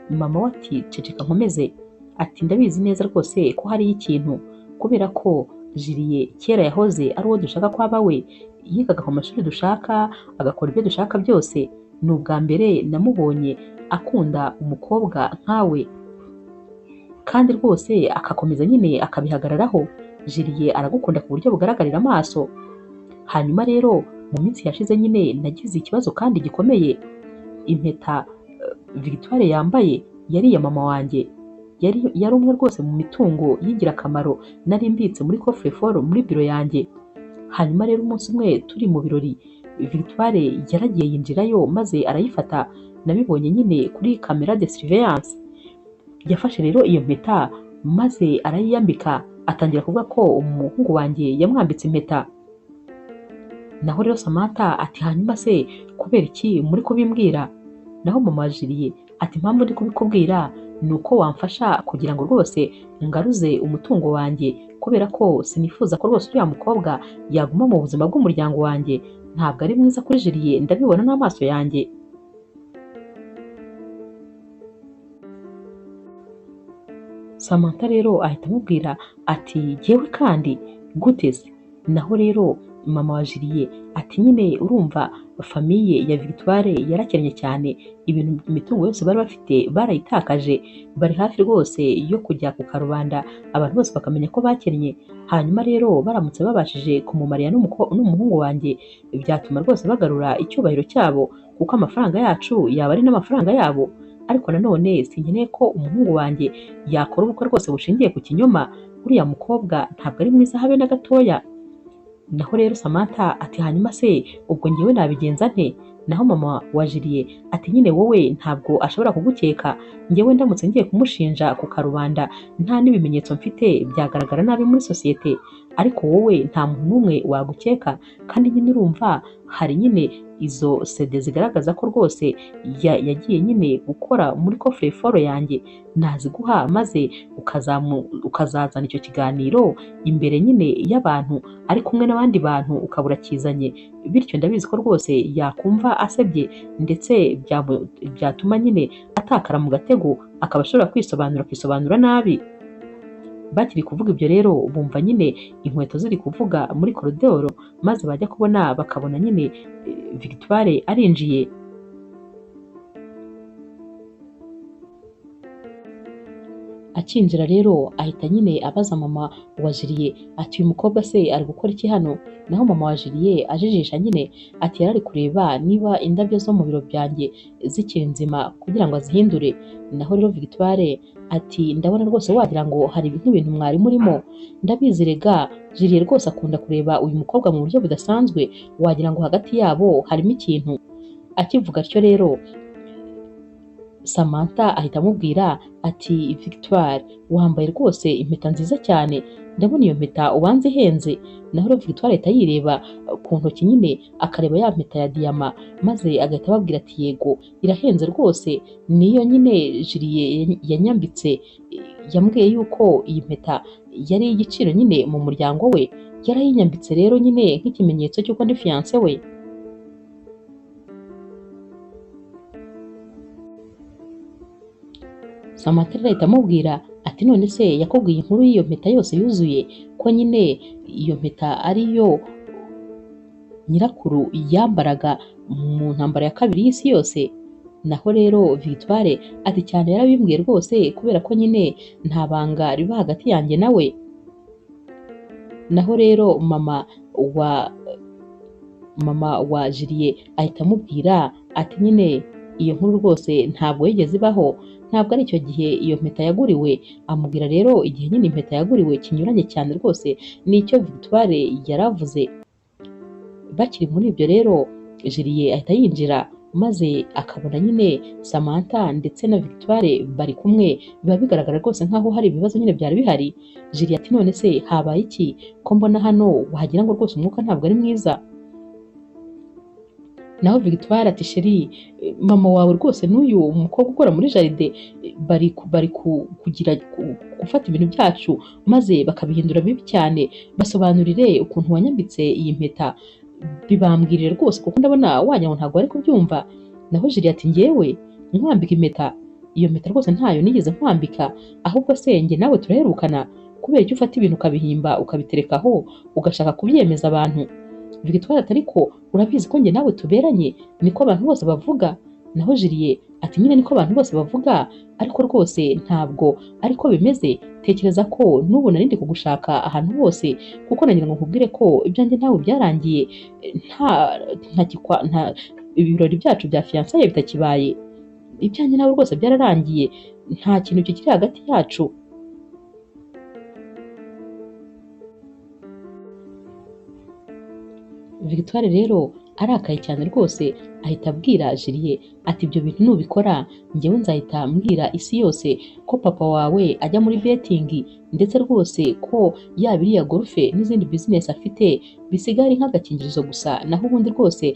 Mama we ati ceceka nkomeze. Ati ndabizi neza rwose ko hariyo ikintu, kubera ko Julie kera yahoze ari uwo dushaka ko aba we, yigaga ku mashuri dushaka, agakora ibyo dushaka byose. Ni ubwa mbere namubonye akunda umukobwa nkawe, kandi rwose akakomeza nyine akabihagararaho. Julie aragukunda ku buryo bugaragarira amaso. Hanyuma rero mu minsi yashize nyine nagize ikibazo kandi gikomeye. Impeta Victoire yambaye yari iya mama wanjye, yari umwe rwose mu mitungo y'ingirakamaro nari mbitse muri coffre-fort muri biro yanjye. Hanyuma rero umunsi umwe turi mu birori, Victoire yaragiye yinjirayo maze arayifata. Nabibonye nyine kuri camera de surveillance. Yafashe rero iyo mpeta maze arayiyambika, atangira kuvuga ko umuhungu wanjye yamwambitse impeta. Naho rero Samantha ati hanyuma se kubera iki muri kubimbwira? Naho mama Julie ati impamvu ndi kubikubwira ni uko wamfasha kugira ngo rwose ngaruze umutungo wanjye, kubera ko sinifuza ko rwose uriya mukobwa yaguma mu buzima bw'umuryango wanjye. Ntabwo ari mwiza kuri Julie, ndabibona n'amaso yanjye. Samantha rero ahita amubwira ati jyewe kandi gute se? Naho rero mama wa Julie ati nyine urumva famiye ya Victoire yarakennye cyane, ibintu imitungo yose bari bafite barayitakaje, bari hafi rwose yo kujya ku karubanda abantu bose bakamenya ko bakennye. Hanyuma rero baramutse babashije kumumarira n'umuhungu wanjye, byatuma rwose bagarura icyubahiro cyabo, kuko amafaranga yacu yaba ari n'amafaranga yabo. Ariko nanone sinkeneye ko umuhungu wanjye yakora ubukwe rwose bushingiye ku kinyoma, uriya mukobwa ntabwo ari mwiza habe na gatoya. Naho rero Samantha ati hanyuma se ubwo njyewe nabigenza nte? Naho mama wa Julie ati nyine wowe ntabwo ashobora kugukeka, njyewe ndamutse ngiye kumushinja ku karubanda nta n'ibimenyetso mfite byagaragara nabi muri sosiyete, ariko wowe nta muntu n'umwe wagukeka. Kandi nyine urumva hari nyine izo CD zigaragaza ko rwose yagiye nyine gukora muri coffre fort yanjye, naziguha maze ukazazana icyo kiganiro imbere nyine y'abantu ari kumwe n'abandi bantu ukabura kizanye, bityo ndabizi ko rwose yakumva asebye ndetse byatuma nyine atakara mu gatego, akaba ashobora akisobanura nabi. Bakiri kuvuga ibyo rero bumva nyine inkweto ziri kuvuga muri koridoro, maze bajya kubona bakabona nyine Victoire arinjiye. Akinjira rero ahita nyine abaza mama wa Julie ati uyu mukobwa se ari gukora iki hano? Naho mama wa Julie ajijisha nyine ati yari ari kureba niba indabyo zo mu biro byanjye zikiri nzima kugira ngo azihindure. Naho rero Victoire ati ndabona rwose wagira ngo hari nk'ibintu mwari murimo, ndabizi rega Julie rwose akunda kureba uyu mukobwa mu buryo budasanzwe, wagira ngo hagati yabo harimo ikintu. Akivuga atyo rero Samantha ahita amubwira ati Victoire wambaye rwose impeta nziza cyane, ndabona iyo mpeta ubanza ihenze. Naho rero Victoire ahita yireba ku ntoki nyine akareba ya mpeta ya diyama, maze agahita ababwira ati yego irahenze rwose, niyo nyine Julie yanyambitse, yambwiye yuko iyi mpeta yari igiciro nyine mu muryango we, yarayinyambitse rero nyine nk'ikimenyetso cy'uko ndi fiancé we. Samantha ahita amubwira ati none se yakubwiye inkuru y'iyo mpeta yose yuzuye, ko nyine iyo mpeta ariyo nyirakuru yambaraga mu ntambara ya kabiri y'isi yose? Naho rero Victoire ati cyane yarabimbwiye rwose, kubera ko nyine nta banga riba hagati yanjye nawe. Naho rero mama wa Julie ahita amubwira ati nyine iyo nkuru rwose ntabwo yigeze ibaho, ntabwo ari icyo gihe iyo mpeta yaguriwe. Amubwira rero igihe nyine impeta yaguriwe kinyuranye cyane rwose n'icyo Victoire yaravuze. Bakiri muri ibyo rero Julie ahita yinjira, maze akabona nyine Samantha ndetse na Victoire bari kumwe, biba bigaragara rwose nkaho hari ibibazo nyine byari bihari. Julie ati none se habaye iki ko mbona hano wagira ngo rwose umwuka ntabwo ari mwiza? Naho Victoire ati sheri mama wawe rwose n'uyu umukobwa ukora muri jaride bari kugira gufata ibintu byacu maze bakabihindura bibi cyane, basobanurire ukuntu wanyambitse iyi mpeta, bibambwirire rwose kuko ndabona wagira ngo ntabwo bari kubyumva. Naho Julie ati njyewe nkwambika impeta? Iyo mpeta rwose ntayo nigeze nkwambika, ahubwo se njye nawe turaherukana, kubera icyo ufata ibintu ukabihimba ukabiterekaho ugashaka kubyemeza abantu? Victoire ati ariko urabizi ko njye nawe tuberanye, niko abantu bose bavuga. Naho Julie ati nyine niko abantu bose bavuga, ariko rwose ntabwo ariko bimeze. Tekereza ko n'ubu nari ndi kugushaka ahantu hose, kuko nagira ngo nkubwire ko ibyanjye nawe byarangiye, nta ibirori byacu bya fiançailles bitakibaye, ibyanjye nawe rwose byararangiye, nta kintu kikiri hagati yacu. Victoire rero arakaye cyane rwose ahita abwira Julie ati ibyo bintu nubikora njyewe nzahita mbwira isi yose ko papa wawe ajya muri betting, ndetse rwose ko yaba iriya golfe n'izindi business afite bisigaye ari nk'agakingirizo gusa, naho ubundi rwose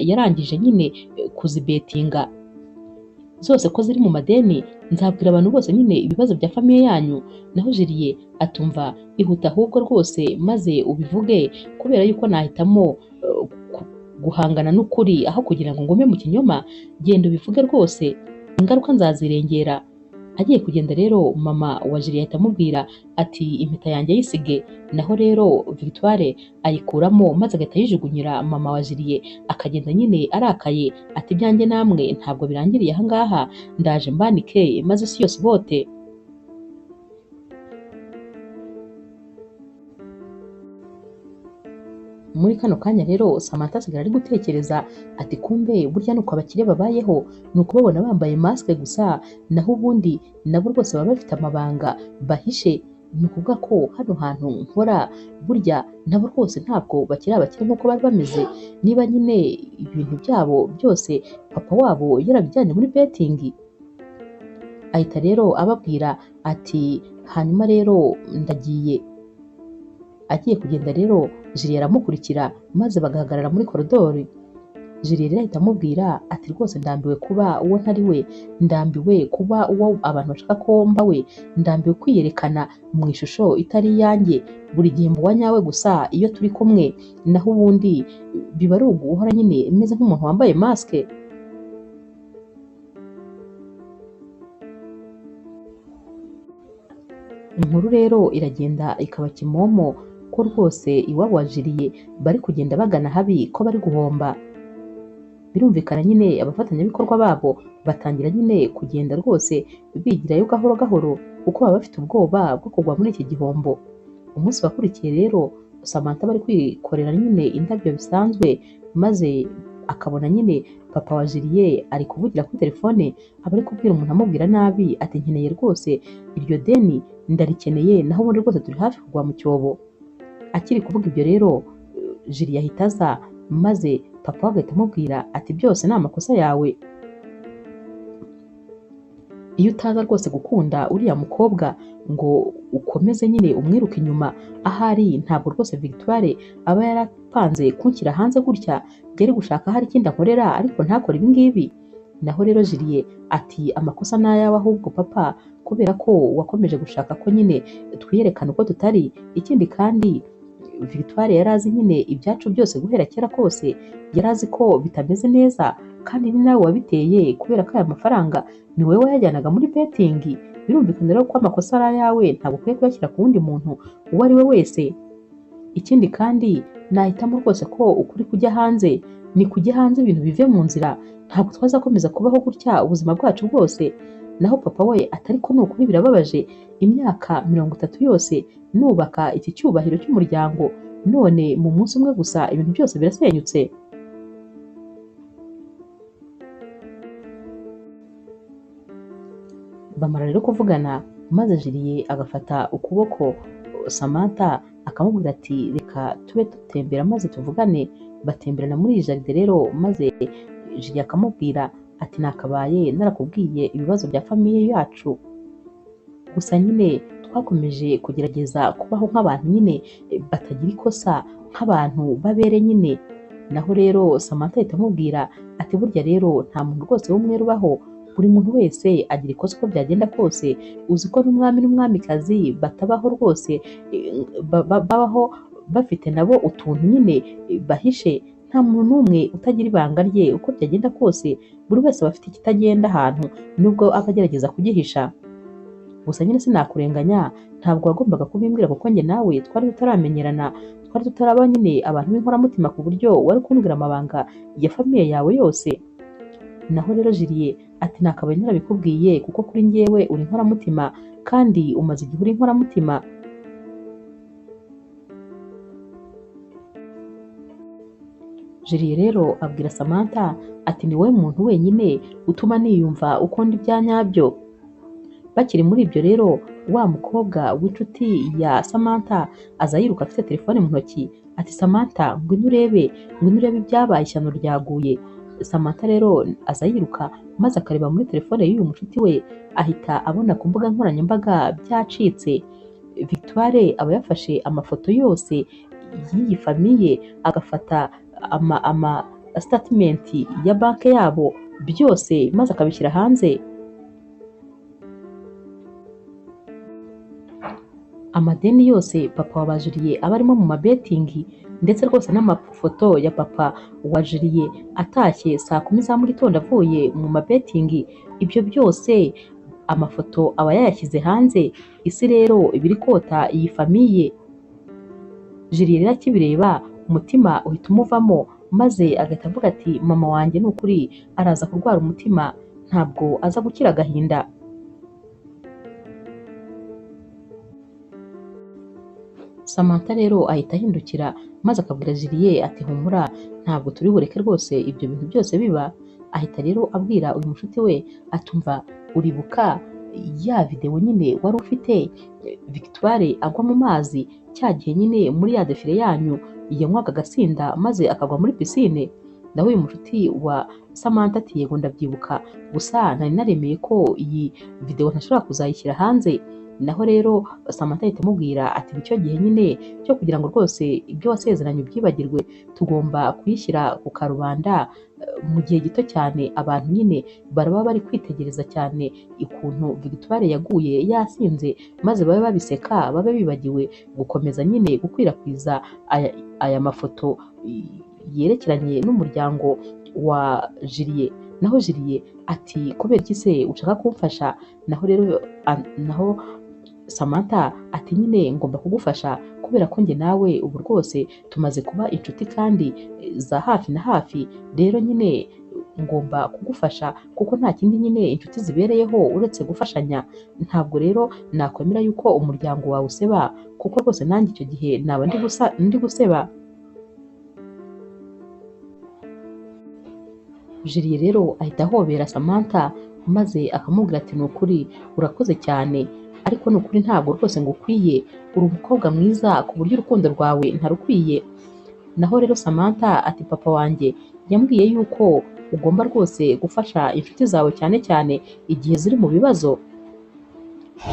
yarangije nyine kuzibetinga zose ko ziri mu madeni. Nzabwira abantu bose nyine ibibazo bya famiye yanyu. Naho Julie atumva ihuta ahubwo rwose maze ubivuge, kubera yuko nahitamo guhangana n'ukuri aho kugira ngo ngume mu kinyoma. Genda ubivuge rwose, ingaruka nzazirengera. Agiye kugenda rero mama wa Julie ahita amubwira ati impeta yanjye yisige, naho rero Victoire ayikuramo maze agahita yijugunyira mama wa Julie, akagenda nyine arakaye ati ibyanjye namwe ntabwo birangiriye aha ngaha, ndaje mbanike maze isi yose ibote. Muri kano kanya rero Samantha asigara ari gutekereza ati kumbe burya nuko abakire babayeho, ni ukubabona bambaye masike gusa, naho ubundi nabo rwose baba bafite amabanga bahishe. Ni ukuvuga ko hano hantu nkora burya nabo rwose ntabwo bakiri abakire nk'uko bari bameze, niba nyine ibintu byabo byose papa wabo yarabijyanye muri betingi. Ahita rero ababwira ati hanyuma rero ndagiye. Agiye kugenda rero Julie aramukurikira maze bagahagarara muri koridori. Julie rero ahita amubwira ati rwose ndambiwe kuba uwo ntari we, ndambiwe kuba uwo abantu bashaka ko mba we, ndambiwe kwiyerekana mu ishusho itari iyanjye, buri gihe mba nyawe gusa iyo turi kumwe, naho ubundi biba ari uguhora nyine meze nk'umuntu wambaye masike. Inkuru rero iragenda ikaba kimomo ko rwose iwabo wa Julie bari kugenda bagana habi, ko bari guhomba. Birumvikana nyine abafatanyabikorwa babo batangira nyine kugenda rwose bigirayo gahoro gahoro, kuko baba bafite ubwoba bwo kugwa muri iki gihombo. Umunsi wakurikiye rero Samantha bari kwikorera nyine indabyo bisanzwe, maze akabona nyine papa wa Julie ari kuvugira kuri telefone, aba ari kubwira umuntu amubwira nabi ati nkeneye rwose iryo deni ndarikeneye, naho ubundi rwose turi hafi kugwa mu cyobo. Akiri kuvuga ibyo rero Julie ahita aza, maze papa we agahita amubwira ati byose ni amakosa yawe, iyo utaza rwose gukunda uriya mukobwa ngo ukomeze nyine umwiruka inyuma, ahari ntabwo rwose Victoire aba yarapanze kunshyira hanze gutya, byari gushaka hari ikindi akorera ariko ntakore ibi ngibi. Naho rero Julie ati amakosa ni ayawe ahubwo papa, kubera ko wakomeje gushaka ko nyine twiyerekana uko tutari. Ikindi kandi Victoire yari azi nyine ibyacu byose guhera kera kose, yari azi ko bitameze neza, kandi ni nawe wabiteye, kubera ko aya mafaranga ni wowe wayajyanaga muri betingi. Birumvikana rero ko amakosa ari ayawe, ntabwo ukwiye kuyashyira ku wundi muntu uwo ari we wese. Ikindi kandi nahitamo rwose ko ukuri kujya hanze, ni kujya hanze ibintu bive mu nzira, ntabwo twazakomeza kubaho gutya ubuzima bwacu bwose. Naho papa we atari ko ni ukuri birababaje, imyaka 30 yose nubaka iki cyubahiro cy'umuryango, none mu munsi umwe gusa ibintu byose birasenyutse. Bamara rero kuvugana, maze Julie agafata ukuboko Samantha akamubwira ati reka tube dutembera maze tuvugane. Batemberana muri iyi jaride rero, maze Julie akamubwira ati nakabaye narakubwiye ibibazo bya famiye yacu, gusa nyine twakomeje kugerageza kubaho nk'abantu nyine batagira ikosa, nk'abantu babere nyine. Naho rero Samantha ahita amubwira ati burya rero nta muntu rwose w'umwere ubaho, buri muntu wese agira ikosa uko byagenda kose. Uzi ko n'umwami n'umwamikazi batabaho rwose, babaho bafite nabo utuntu nyine bahishe. Nta muntu n'umwe utagira ibanga rye, uko byagenda kose buri wese aba afite ikitagenda ahantu, nubwo aba agerageza kugihisha. Gusa nyine sinakurenganya, ntabwo wagombaga kubimbwira kuko njye nawe twari tutaramenyerana, twari tutaraba nyine abantu b'inkoramutima ku buryo wari kumbwira amabanga ya famiye yawe yose. Naho rero Julie ati nakabaye narabikubwiye, kuko kuri njyewe uri inkoramutima, kandi umaze igihe uri inkoramutima. Julie rero abwira Samantha ati ni wowe muntu wenyine utuma niyumva uko ndi bya nyabyo. Bakiri muri ibyo rero, wa mukobwa w'inshuti ya Samantha aza yiruka afite telefone mu ntoki ati Samantha ngwino urebe ibyabaye, ishyano ryaguye. Samantha rero aza yiruka maze akareba muri telefone y'uyu mushuti we, ahita abona ku mbuga nkoranyambaga byacitse. Victoire aba yafashe amafoto yose y'iyi famiye, agafata ama statement ya banki yabo byose, maze akabishyira hanze. Amadeni yose papa wa Julie aba arimo mu mabetingi, ndetse rwose n'amafoto ya papa wa Julie atashye saa 10 za mu gitondo avuye mu mabetingi, ibyo byose amafoto aba yayashyize hanze, isi rero iba iri kota iyi famiye. Julie rero akibireba umutima uhita umuvamo, maze agahita avuga ati mama wanjye ni ukuri araza kurwara umutima, ntabwo aza gukira agahinda. Samantha rero ahita ahindukira maze akabwira Julie ati humura, ntabwo turi bureke rwose ibyo bintu byose biba. Ahita rero abwira uyu mushuti we atumva, uribuka ya videwo nyine wari ufite Victoire agwa mu mazi cya gihe nyine muri ya defile yanyu yanywaga agasinda maze akagwa muri pisine? Naho uyu mushuti wa Samantha ati yego ndabyibuka, gusa nari naremeye ko iyi videwo ntashobora kuzayishyira hanze. Naho rero Samantha ahita amubwira ati nicyo gihe nyine cyo kugira ngo rwose ibyo wasezeranye ubyibagirwe, tugomba kuyishyira ku karubanda mu gihe gito cyane. Abantu nyine baraba bari kwitegereza cyane ukuntu Victoire yaguye yasinze, maze babe babiseka, babe bibagiwe gukomeza nyine gukwirakwiza aya mafoto yerekeranye n'umuryango wa Julie. Naho Julie ati kubera iki se ushaka kumfasha? Naho Samantha ati nyine ngomba kugufasha kubera ko njye nawe ubu rwose tumaze kuba inshuti kandi za hafi na hafi, rero nyine ngomba kugufasha kuko nta kindi nyine inshuti zibereyeho uretse gufashanya. Ntabwo rero nakwemera yuko umuryango wawe useba, kuko rwose nanjye icyo gihe naba ndi guseba. Julie rero ahita ahobera Samantha maze akamubwira ati ni ukuri urakoze cyane, ariko ni ukuri ntabwo rwose ngukwiye, uri umukobwa mwiza ku buryo urukundo rwawe ntarukwiye. Naho rero Samantha ati papa wanjye yambwiye yuko ugomba rwose gufasha inshuti zawe cyane cyane igihe ziri mu bibazo.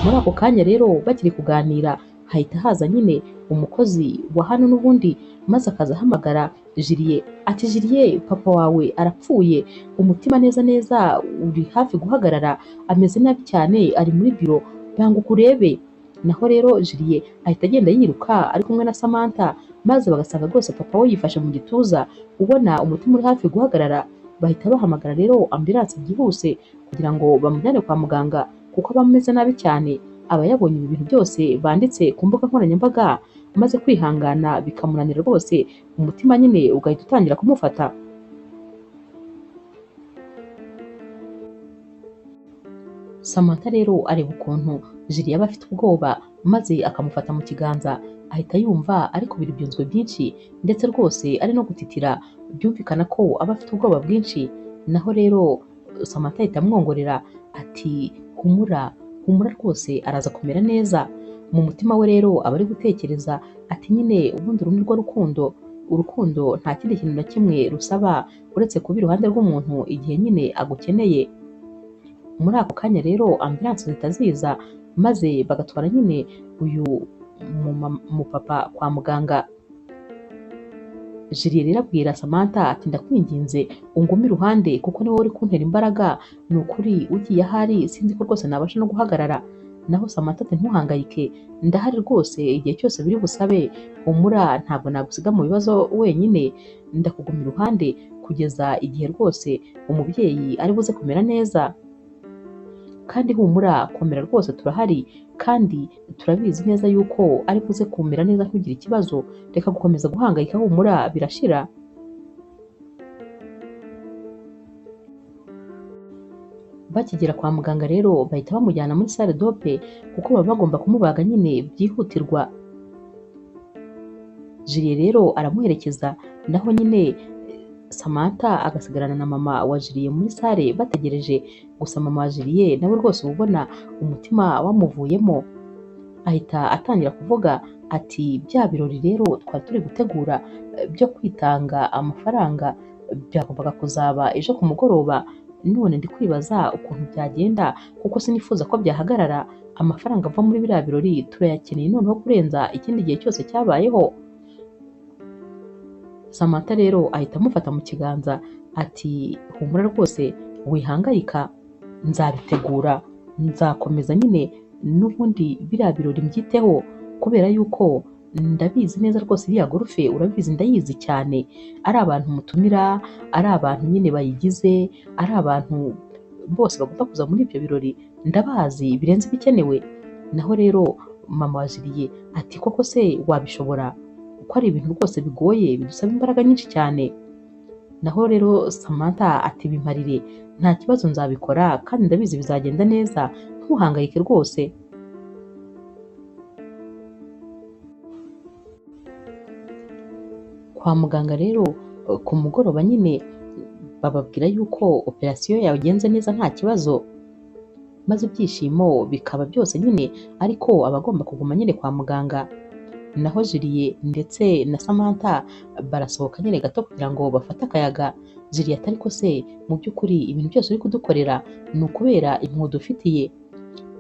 Muri ako kanya rero bakiri kuganira hahita haza nyine umukozi wa hano n'ubundi, maze akaza ahamagara Julie ati Julie papa wawe arapfuye, umutima neza neza uri hafi guhagarara, ameze nabi cyane, ari muri biro, banguka urebe. Naho rero Julie ahita agenda yiruka ari kumwe na Samantha, maze bagasanga rwose papa we yifashe mu gituza, ubona umutima uri hafi guhagarara. Bahita bahamagara rero ambulance byihuse kugira ngo bamujyane kwa muganga, kuko aba ameze nabi cyane. Aba yabonye ibi bintu byose banditse ku mbuga nkoranyambaga, maze kwihangana bikamunanira rwose, umutima nyine ugahita utangira kumufata. Samantha rero areba ukuntu Julie yaba afite ubwoba, maze akamufata mu kiganza, ahita yumva ari kubira ibyunzwe byinshi ndetse rwose ari no gutitira, byumvikana ko aba afite ubwoba bwinshi. Naho rero Samantha ahita amwongorera ati humura, humura rwose araza kumera neza. Mu mutima we rero aba ari gutekereza ati nyine ubundi uru ni rwo rukundo, urukundo nta kindi kintu na kimwe rusaba uretse kuba iruhande rw'umuntu igihe nyine agukeneye. Muri ako kanya rero ambulance zihita ziza, maze bagatwara nyine uyu mupapa kwa muganga. Julie rero abwira Samantha ati ndakwinginze ungume iruhande kuko niwe uri kuntera imbaraga, ni ukuri ugiye ahari sinzi ko rwose nabasha no guhagarara. Naho Samantha ati ntuhangayike, ndahari rwose igihe cyose biri busabe, humura ntabwo nagusiga mu bibazo wenyine, ndakuguma iruhande kugeza igihe rwose umubyeyi ari buze kumera neza. Kandi humura, komera rwose turahari kandi turabizi neza yuko ari buze kumera neza ntugire ikibazo, reka gukomeza guhangayika, humura birashira. Bakigera kwa muganga rero bahita bamujyana muri salle dope kuko baba bagomba kumubaga nyine byihutirwa. Julie rero aramuherekeza, naho nyine Samantha agasigarana na mama wa Julie muri salle bategereje. Gusa mama wa Julie nawe rwose ubona umutima wamuvuyemo, ahita atangira kuvuga ati bya birori rero twari turi gutegura byo kwitanga amafaranga byagombaga kuzaba ejo ku mugoroba, none ndi kwibaza ukuntu byagenda kuko sinifuza ko byahagarara. Amafaranga ava muri biriya birori turayakeneye noneho kurenza ikindi gihe cyose cyabayeho. Samantha rero ahita amufata mu kiganza ati humura rwose wihangayika, nzabitegura, nzakomeza nyine n'ubundi biriya birori mbyiteho, kubera yuko ndabizi neza rwose iriya gorufe urabizi ndayizi cyane, ari abantu mutumira, ari abantu nyine bayigize, ari abantu bose bagomba kuza muri ibyo birori, ndabazi birenze ibikenewe. Naho rero mama wa Julie ati koko se wabishobora? Ko ari ibintu rwose bigoye bidusaba imbaraga nyinshi cyane. Naho rero Samantha ati bimparire, nta kibazo nzabikora kandi ndabizi bizagenda neza, ntuhangayike rwose. Kwa muganga rero ku mugoroba nyine bababwira yuko operasiyo yagenze neza nta kibazo, maze ibyishimo bikaba byose nyine, ariko abagomba kuguma nyine kwa muganga. Naho Julie ndetse na Samantha barasohoka nyine gato kugira ngo bafate akayaga. Julie ati ariko se mu by'ukuri ibintu byose uri kudukorera ni ukubera impuhwe dufitiye?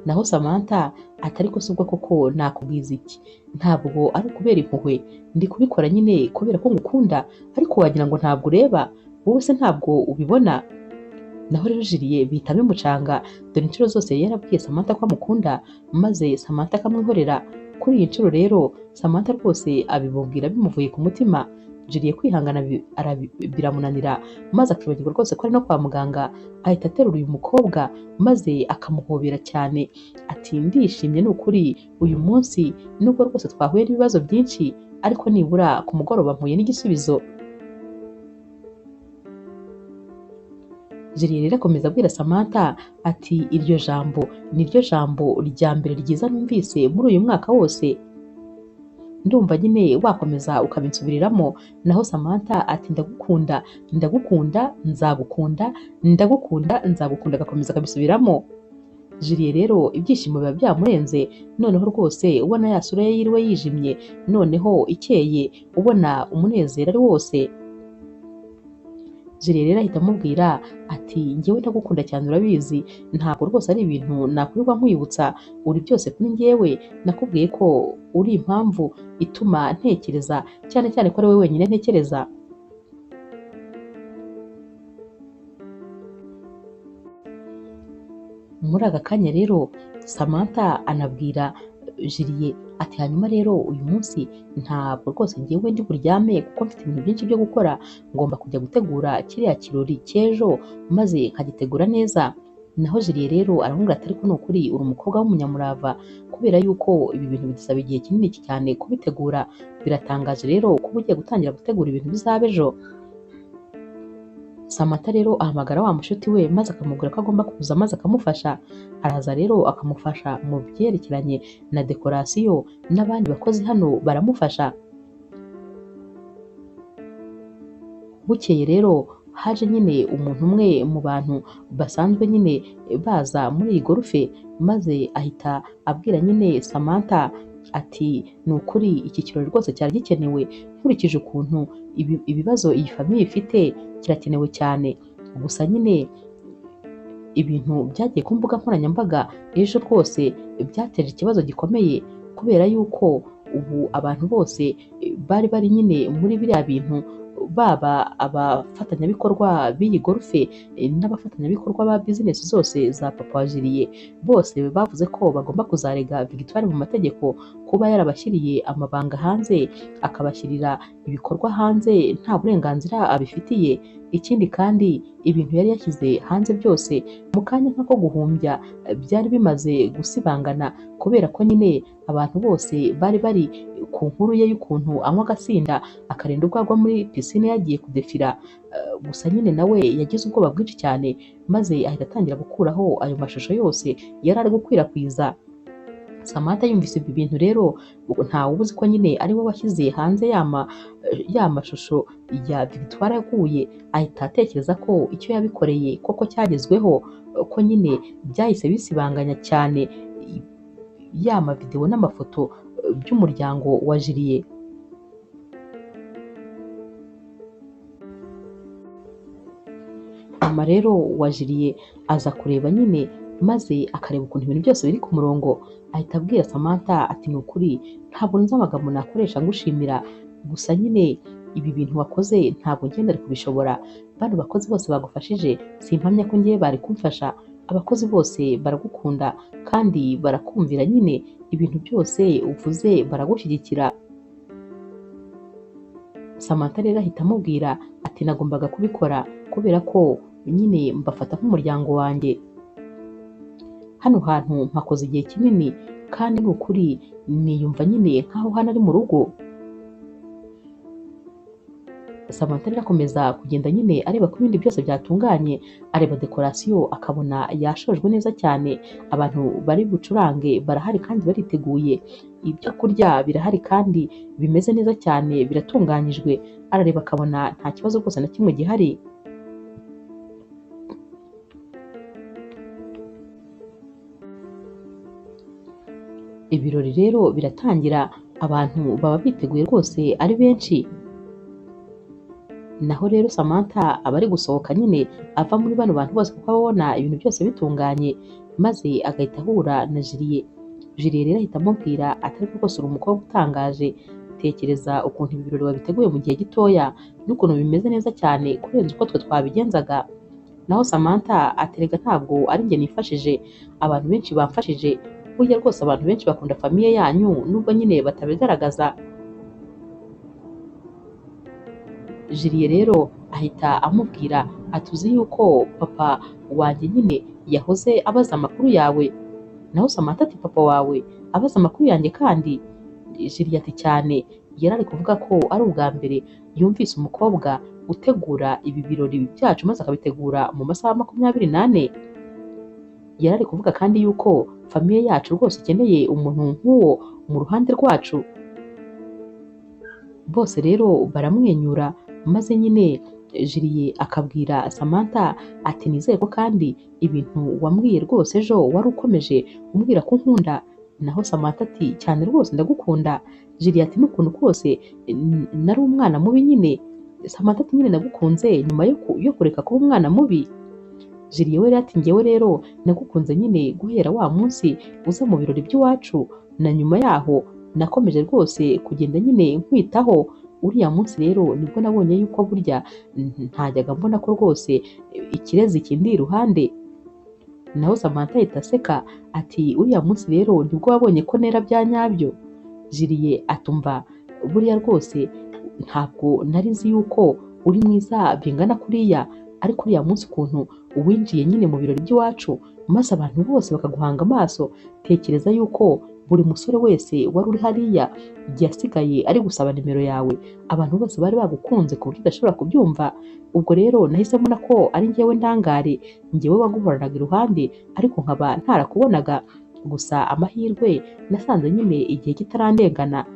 Naho Samantha ati ariko se ubwo koko nakubwiza iki? Ntabwo ari ukubera impuhwe, ndi kubikora nyine kubera ko ngukunda, ariko wagira ngo ntabwo ureba, wowe se ntabwo ubibona? Naho rero Julie bihita bimucanga, dore inshuro zose yari yarabwiye Samantha ko amukunda, maze Samantha akamwihorera. Kuri iyi nshuro rero Samantha rwose abimubwira bimuvuye ku mutima. Julie kwihangana biramunanira, maze akibagirwa rwose ko ari no kwa muganga. Ahita aterura uyu mukobwa maze akamuhobera cyane, ati ndishimye ni ukuri uyu munsi, nubwo rwose twahuye n'ibibazo byinshi, ariko nibura ku mugoroba mpuye n'igisubizo. Julie rero akomeza abwira Samantha ati iryo jambo ni ryo jambo rya mbere ryiza numvise muri uyu mwaka wose, ndumva nyine wakomeza ukabinsubiriramo. Naho Samantha ati ndagukunda, ndagukunda, nzagukunda, ndagukunda, nzagukunda, agakomeza akabisubiramo. Julie rero ibyishimo biba byamurenze, noneho rwose ubona ya sura ye yiriwe yijimye, noneho ikeye, ubona umunezero ari wose. Julie rero ahita amubwira ati njyewe ndagukunda cyane urabizi, ntabwo rwose ari ibintu nakwirirwa nkwibutsa, uri byose kuri njyewe, nakubwiye ko uri impamvu ituma ntekereza, cyane cyane ko ari wowe wenyine ntekereza. Muri aka kanya rero Samantha anabwira Julie ati hanyuma rero uyu munsi ntabwo rwose njyewe ndi buryame kuko mfite ibintu byinshi byo gukora, ngomba kujya gutegura kiriya kirori cy'ejo maze nkagitegura neza. Naho Julie rero aramubwira ati ariko ni ukuri uri umukobwa w'umunyamurava, kubera yuko ibi bintu bidusaba igihe kinini cyane kubitegura. Biratangaje rero kuba ugiye gutangira gutegura ibintu bizaba ejo. Samantha rero ahamagara wa mushuti we maze akamubwira ko agomba kuza maze akamufasha. Araza rero akamufasha mu byerekeranye na dekorasiyo, n'abandi bakozi hano baramufasha. Bukeye rero haje nyine umuntu umwe mu bantu basanzwe nyine baza muri iyi gorufe, maze ahita abwira nyine Samantha ati ni ukuri iki kirori rwose cyari gikenewe, nkurikije ukuntu ibibazo iyi famiye ifite kirakenewe cyane. Gusa nyine ibintu byagiye ku mbuga nkoranyambaga ejo rwose byateje ikibazo gikomeye, kubera yuko ubu abantu bose bari nyine muri biriya bintu, baba abafatanyabikorwa b'iyi gorufe n'abafatanyabikorwa ba bizinesi zose za papa wa Julie, bose bavuze ko bagomba kuzarega Victoire mu mategeko kuba yarabashyiriye amabanga hanze, akabashyirira ibikorwa hanze nta burenganzira abifitiye. Ikindi kandi ibintu yari yashyize hanze byose mu kanya nk'ako guhumbya byari bimaze gusibangana, kubera ko nyine abantu bose bari ku nkuru ye y'ukuntu anywa agasinda akarinda ubwo agwa muri pisine yagiye kudefira. Gusa nyine nawe yagize ubwoba bwinshi cyane, maze ahita atangira gukuraho ayo mashusho yose yari ari gukwirakwiza. Samantha yumvise ibi bintu rero ntawe ubuzi ko nyine ari we washyize hanze ya mashusho ya Victoire yaguye, ahita atekereza ko icyo yabikoreye koko cyagezweho, ko nyine byahise bisibanganya cyane ya mavideo n'amafoto by'umuryango wa Julie. Mama rero wa Julie aza kureba nyine, maze akareba ukuntu ibintu byose biri ku murongo. Ahita abwira Samantha ati ni ukuri ntabwo nzi amagambo nakoresha ngushimira, gusa nyine ibi bintu wakoze ntabwo ngenda ari kubishobora. Bano bakozi bose bagufashije simpamya ko ngiye bari kumfasha. Abakozi bose baragukunda kandi barakumvira, nyine ibintu byose uvuze baragushyigikira. Samantha rero ahita amubwira ati nagombaga kubikora kubera ko nyine mbafata nk'umuryango wanjye. hano hantu mpakoze igihe kinini kandi ni ukuri niyumva nyine nk'aho hano ari mu rugo. Samantha rero akomeza kugenda nyine areba ko ibindi byose byatunganye, areba dekorasiyo akabona yashojwe neza cyane, abantu bari bucurange barahari kandi bariteguye, ibyo kurya birahari kandi bimeze neza cyane biratunganyijwe, arareba akabona nta kibazo rwose na kimwe gihari. Ibirori rero biratangira, abantu baba biteguye rwose ari benshi. Naho rero Samantha aba ari gusohoka nyine ava muri bano bantu bose kuko abona ibintu byose bitunganye, maze agahita ahura na Julie. Julie rero ahita amubwira ati ariko rwose uri umukobwa utangaje, tekereza ukuntu ibi birori wabiteguye mu gihe gitoya n'ukuntu bimeze neza cyane kurenza uko twe twabigenzaga. Naho Samantha aterega ntabwo ari njye nifashije, abantu benshi bamfashije, burya rwose abantu benshi bakunda famiye yanyu nubwo nyine batabigaragaza. Julie rero ahita amubwira ati uzi yuko papa wanjye nyine yahoze abaza amakuru yawe. Naho Samantha ati papa wawe abaza amakuru yanjye kandi? Julie ati cyane, yari ari kuvuga ko ari ubwa mbere yumvise umukobwa utegura ibi birori byacu maze akabitegura mu masaha 24. Yari ari kuvuga kandi yuko famiye yacu rwose ikeneye umuntu nk'uwo mu ruhande rwacu. Bose rero baramwenyura, maze nyine Julie akabwira Samantha ati nizere ko kandi ibintu wambwiye rwose ejo wari ukomeje umbwira ko nkunda. Naho Samantha ati cyane rwose ndagukunda. Julie ati n'ukuntu kose nari umwana mubi nyine. Samantha ati nyine nagukunze nyuma yo kureka kuba umwana mubi. Julie we ati njyewe rero nagukunze nyine guhera wa munsi uza mu birori by'iwacu, na nyuma yaho nakomeje rwose kugenda nyine nkwitaho. Uriya munsi rero nibwo nabonye yuko burya ntajyaga mbona ko rwose ikirezi kindi iruhande. Naho Samantha ahita aseka ati uriya munsi rero nibwo wabonye ko nera bya nyabyo. Julie atumva buriya rwose ntabwo nari nzi yuko uri mwiza bingana kuriya, ariko uriya munsi ukuntu uwinjiye nyine mu birori by'iwacu maze abantu bose bakaguhanga amaso, tekereza yuko buri musore wese wari uri hariya igihe asigaye ari gusaba nimero yawe, abantu bose bari bagukunze ku buryo udashobora kubyumva. Ubwo rero nahise mbona ko ari njyewe ndangare, njyewe waguhoranaga iruhande ariko nkaba ntarakubonaga. Gusa amahirwe nasanze nyine igihe kitarandengana,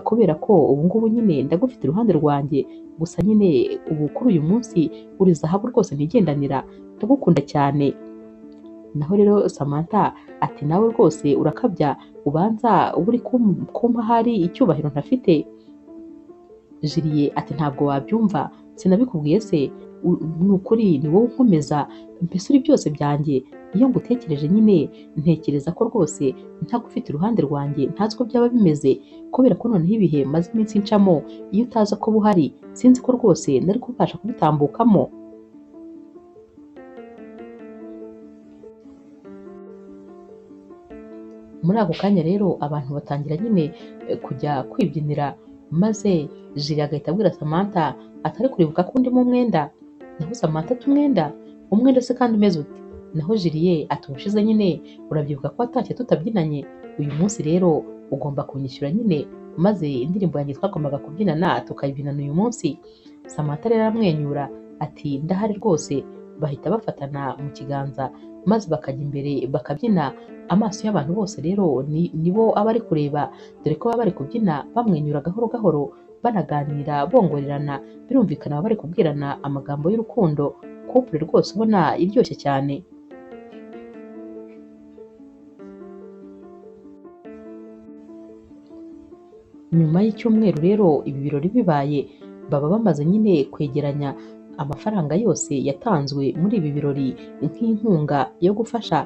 kubera ko ubu ngubu nyine ndagufite iruhande rwanjye. Gusa nyine ubu kuri uyu munsi uri zahabu rwose nigendanira, ndagukunda cyane. Naho rero Samantha ati nawe rwose urakabya, ubanza uba uri kumpa hari icyubahiro ntafite. Julie ati ntabwo wabyumva, sinabikubwiye se? Ni ukuri ni wowe unkomeza, mbese uri byose byanjye. Iyo ngutekereje nyine ntekereza ko rwose ntagufite iruhande rwanjye ntazi uko byaba bimeze, kubera ko noneho ibihe maze iminsi ncamo iyo utaza kuba uhari sinzi ko rwose nari kubasha kubitambukamo. Muri ako kanya rero abantu batangira nyine kujya kwibyinira, maze Julie agahita abwira Samantha atari kuribuka ko undimo umwenda. Naho Samantha ati umwenda? Umwenda se kandi umeze ute? Naho Julie ati ubushize nyine urabyibuka ko watashye tutabyinanye, uyu munsi rero ugomba kunyishyura nyine, maze indirimbo yanjye twagombaga kubyinana tukayibyinana uyu munsi. Samantha rero aramwenyura ati ndahari rwose. Bahita bafatana mu kiganza maze bakajya imbere bakabyina. Amaso y'abantu bose rero nibo aba ari kureba, dore ko baba bari kubyina bamwenyura gahoro gahoro, banaganira bongorerana, birumvikana baba bari kubwirana amagambo y'urukundo. Couple rwose ubona iryoshye cyane. Nyuma y'icyumweru rero ibi birori bibaye, baba bamaze nyine kwegeranya amafaranga yose yatanzwe muri ibi birori nk'inkunga yo gufasha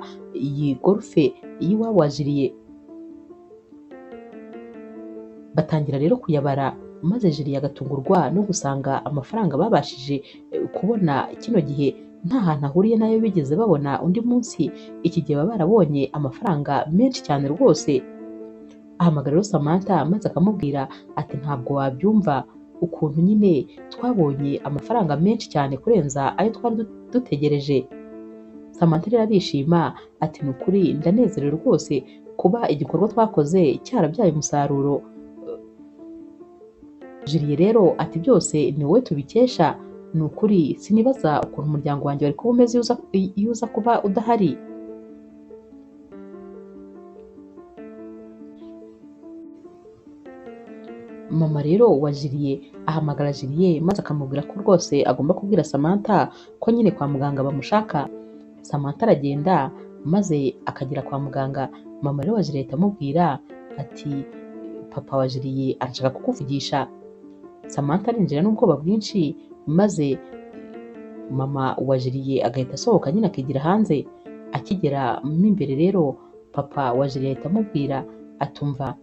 iyi golfe y'iwabo wa Julie. Batangira rero kuyabara, maze Julie agatungurwa no gusanga amafaranga babashije kubona kino gihe nta hantu ahuriye nayo bigeze babona undi munsi. Iki gihe baba barabonye amafaranga menshi cyane rwose. Ahamagara rero Samantha maze akamubwira ati ntabwo wabyumva ukuntu nyine twabonye amafaranga menshi cyane kurenza ayo twari dutegereje. Samantha rero arishima ati ni ukuri ndanezerewe rwose kuba igikorwa twakoze cyarabyaye umusaruro. Julie rero ati byose ni wowe tubikesha, ni ukuri sinibaza ukuntu umuryango wanjye wari kuba umeze iyo uza kuba udahari. Mama rero wa Julie ahamagara Julie maze akamubwira ko rwose agomba kubwira Samantha ko nyine kwa muganga bamushaka. Samantha aragenda maze akagera kwa muganga. Mama rero wa Julie ahita amubwira ati papa wa Julie arashaka kukuvugisha. Samantha arinjira n'ubwoba bwinshi maze mama wa Julie agahita asohoka nyine akigira hanze. Akigera mo imbere rero papa wa Julie ahita amubwira atumva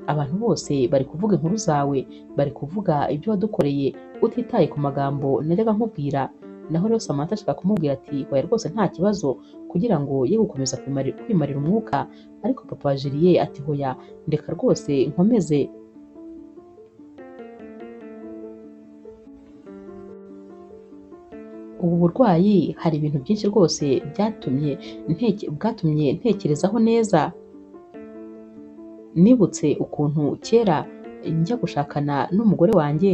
abantu bose bari kuvuga inkuru zawe, bari kuvuga ibyo wadukoreye utitaye ku magambo najyaga nkubwira. Naho rero Samantha ashaka kumubwira ati hoya rwose nta kibazo kugira ngo ye gukomeza kwimarira umwuka, ariko papa wa Julie ati hoya ndeka rwose nkomeze. Ubu burwayi hari ibintu byinshi rwose bwatumye ntekerezaho neza. Nibutse ukuntu kera njya gushakana n'umugore wanjye,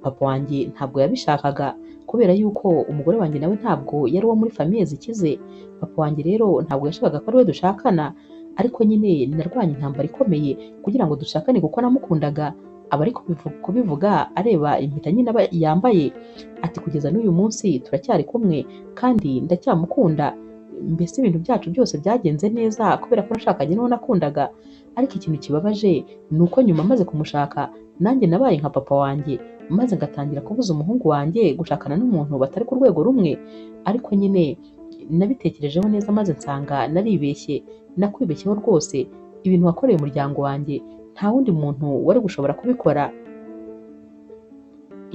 papa wanjye ntabwo yabishakaga kubera yuko umugore wanjye nawe ntabwo yari uwo muri famiye zikize. Papa wanjye rero ntabwo yashakaga ko ari we dushakana, ariko nyine narwanye intambara ikomeye kugira ngo dushakane kuko namukundaga. Aba ari kubivuga areba impeta nyine yambaye, ati kugeza n'uyu munsi turacyari kumwe kandi ndacyamukunda. Mbese ibintu byacu byose byagenze neza kubera ko nashakanye n'uwo nakundaga. Ariko ikintu kibabaje ni uko nyuma maze kumushaka nanjye nabaye nka papa wanjye, maze ngatangira kubuza umuhungu wanjye gushakana n'umuntu batari ku rwego rumwe. Ariko nyine nabitekerejeho neza maze nsanga naribeshye, nakwibeshyeho rwose. Ibintu wakoreye umuryango wanjye nta wundi muntu wari gushobora kubikora.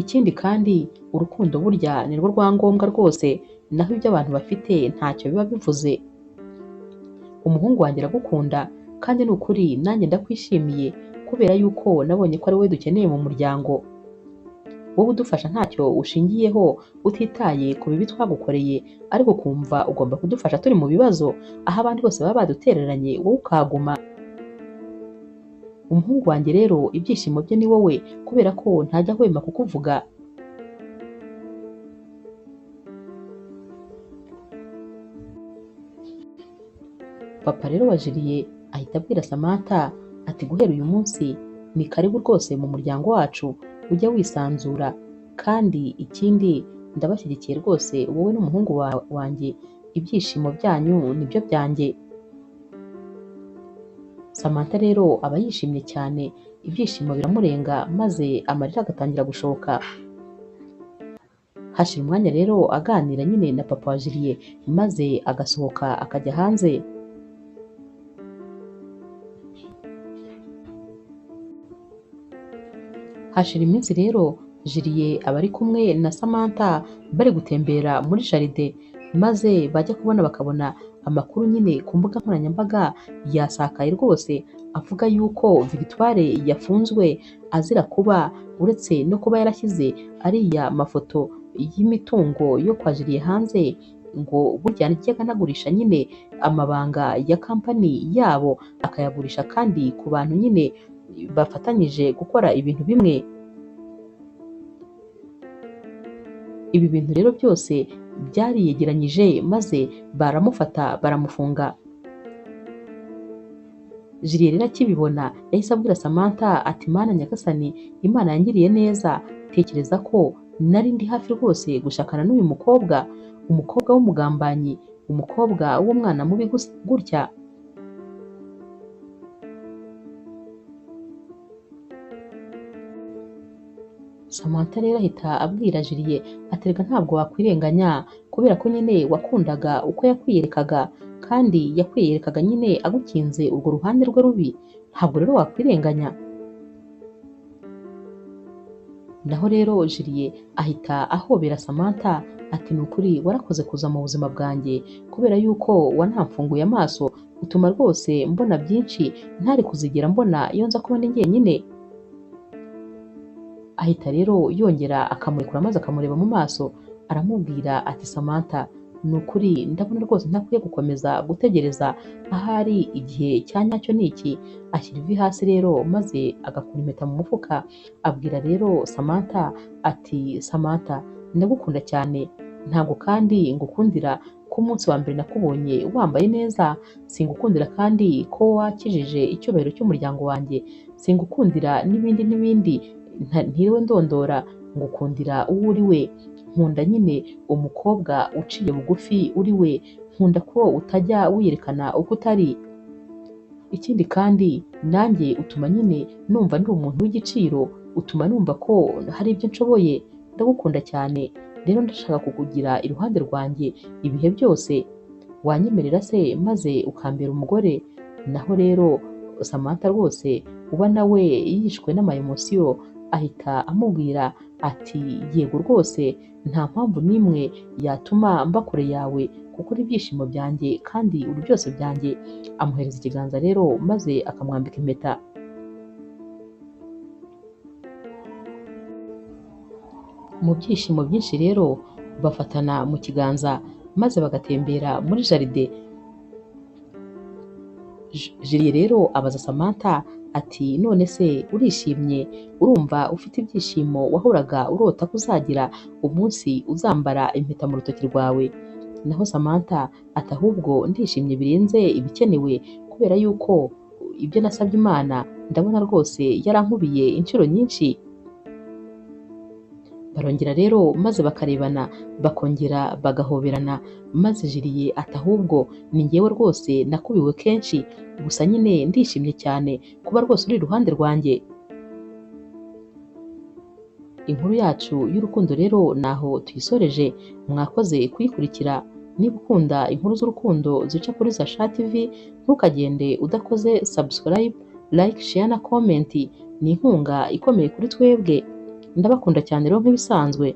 Ikindi kandi urukundo burya ni rwo rwangombwa rwose, naho ibyo abantu bafite ntacyo biba bivuze. Umuhungu wanjye aragukunda kandi ni ukuri nanjye ndakwishimiye kubera yuko nabonye ko ari wowe dukeneye mu muryango. Wowe udufasha ntacyo ushingiyeho utitaye ku bibi twagukoreye, ariko ukumva ugomba kudufasha turi mu bibazo, aho abandi bose baba badutereranye wowe ukaguma. Umuhungu wanjye rero ibyishimo bye ni wowe kubera ko ntajya ahwema kukuvuga. Papa rero wa Julie ahita abwira Samantha ati guhera uyu munsi ni karibu rwose mu muryango wacu, ujya wisanzura, kandi ikindi ndabashyigikiye rwose wowe n'umuhungu wanjye, ibyishimo byanyu nibyo byanjye. Samantha rero aba yishimye cyane, ibyishimo biramurenga maze amarira agatangira gushoka. Hashira umwanya rero aganira nyine na papa wa Julie maze agasohoka akajya hanze. Hashira iminsi rero Julie aba ari kumwe na Samantha bari gutembera muri jaride, maze bajya kubona bakabona amakuru nyine ku mbuga nkoranyambaga yasakaye rwose avuga yuko Victoire yafunzwe azira kuba uretse no kuba yarashyize ariya mafoto y'imitungo yo kwa Julie hanze, ngo burya yajyaga anagurisha nyine amabanga ya kampani yabo akayagurisha kandi ku bantu nyine bafatanyije gukora ibintu bimwe. Ibi bintu rero byose byariyegeranyije maze baramufata baramufunga. Julie rero akibibona yahise abwira Samantha ati Mana nyagasani, Imana yangiriye neza, tekereza ko nari ndi hafi rwose gushakana n'uyu mukobwa, umukobwa w'umugambanyi, umukobwa w'umwana mubi gutya. Samantha rero ahita abwira Julie aterega ntabwo wakwirenganya kubera ko nyine wakundaga uko yakwiyerekaga, kandi yakwiyerekaga nyine agukinze urwo ruhande rwe rubi, ntabwo rero wakwirenganya. Naho rero Julie ahita ahobera Samantha ati ni ukuri warakoze kuza mu buzima bwanjye kubera yuko wanamfunguye amaso, utuma rwose mbona byinshi ntari kuzigera mbona iyo nza kuba ndi jyenyine. Ahita rero yongera akamurekura maze akamureba mu maso, aramubwira ati Samantha ni ukuri ndabona rwose ntakwiye gukomeza gutegereza, ahari igihe cya nyacyo ni iki. Ashyira ivi hasi rero maze agakura impeta mu mufuka, abwira rero Samantha ati Samantha, ndagukunda cyane, ntabwo kandi ngukundira ko umunsi wa mbere nakubonye wambaye neza, singukundira kandi ko wakijije icyubahiro cy'umuryango wanjye, singukundira n'ibindi n'ibindi ntiriwe ndondora, ngukundira uwo uri we. Nkunda nyine umukobwa uciye bugufi uri we, nkunda ko utajya wiyerekana uko utari. Ikindi kandi nanjye utuma nyine numva ndi umuntu w'igiciro, utuma numva ko hari ibyo nshoboye. Ndagukunda cyane, rero ndashaka kukugira iruhande rwanjye ibihe byose. Wanyemerera se maze ukambera umugore? Naho rero Samantha rwose uba nawe yishwe n'amayemosiyo, ahita amubwira ati yego rwose, nta mpamvu n'imwe yatuma mba kure yawe kuko uri ibyishimo byanjye kandi uri byose byanjye. Amuhereza ikiganza rero maze akamwambika impeta. Mu byishimo byinshi rero bafatana mu kiganza maze bagatembera muri jaride. Julie rero abaza Samantha ati none se urishimye, urumva ufite ibyishimo wahoraga urota ko uzagira umunsi uzambara impeta mu rutoki rwawe? Naho Samantha ati ahubwo ndishimye birenze ibikenewe, kubera yuko ibyo nasabye Imana ndabona rwose yarankubiye inshuro nyinshi. Barongera rero maze bakarebana, bakongera bagahoberana, maze Julie ati ahubwo ni njyewe rwose nakubiwe kenshi, gusa nyine ndishimye cyane kuba rwose uri iruhande rwanjye. Inkuru yacu y'urukundo rero naho tuyisoreje. Mwakoze kuyikurikira. Niba ukunda inkuru z'urukundo zica kuri Zasha TV, ntukagende udakoze subscribe, like, share na comment. Ni inkunga ikomeye kuri twebwe. Ndabakunda cyane rero nk'ibisanzwe.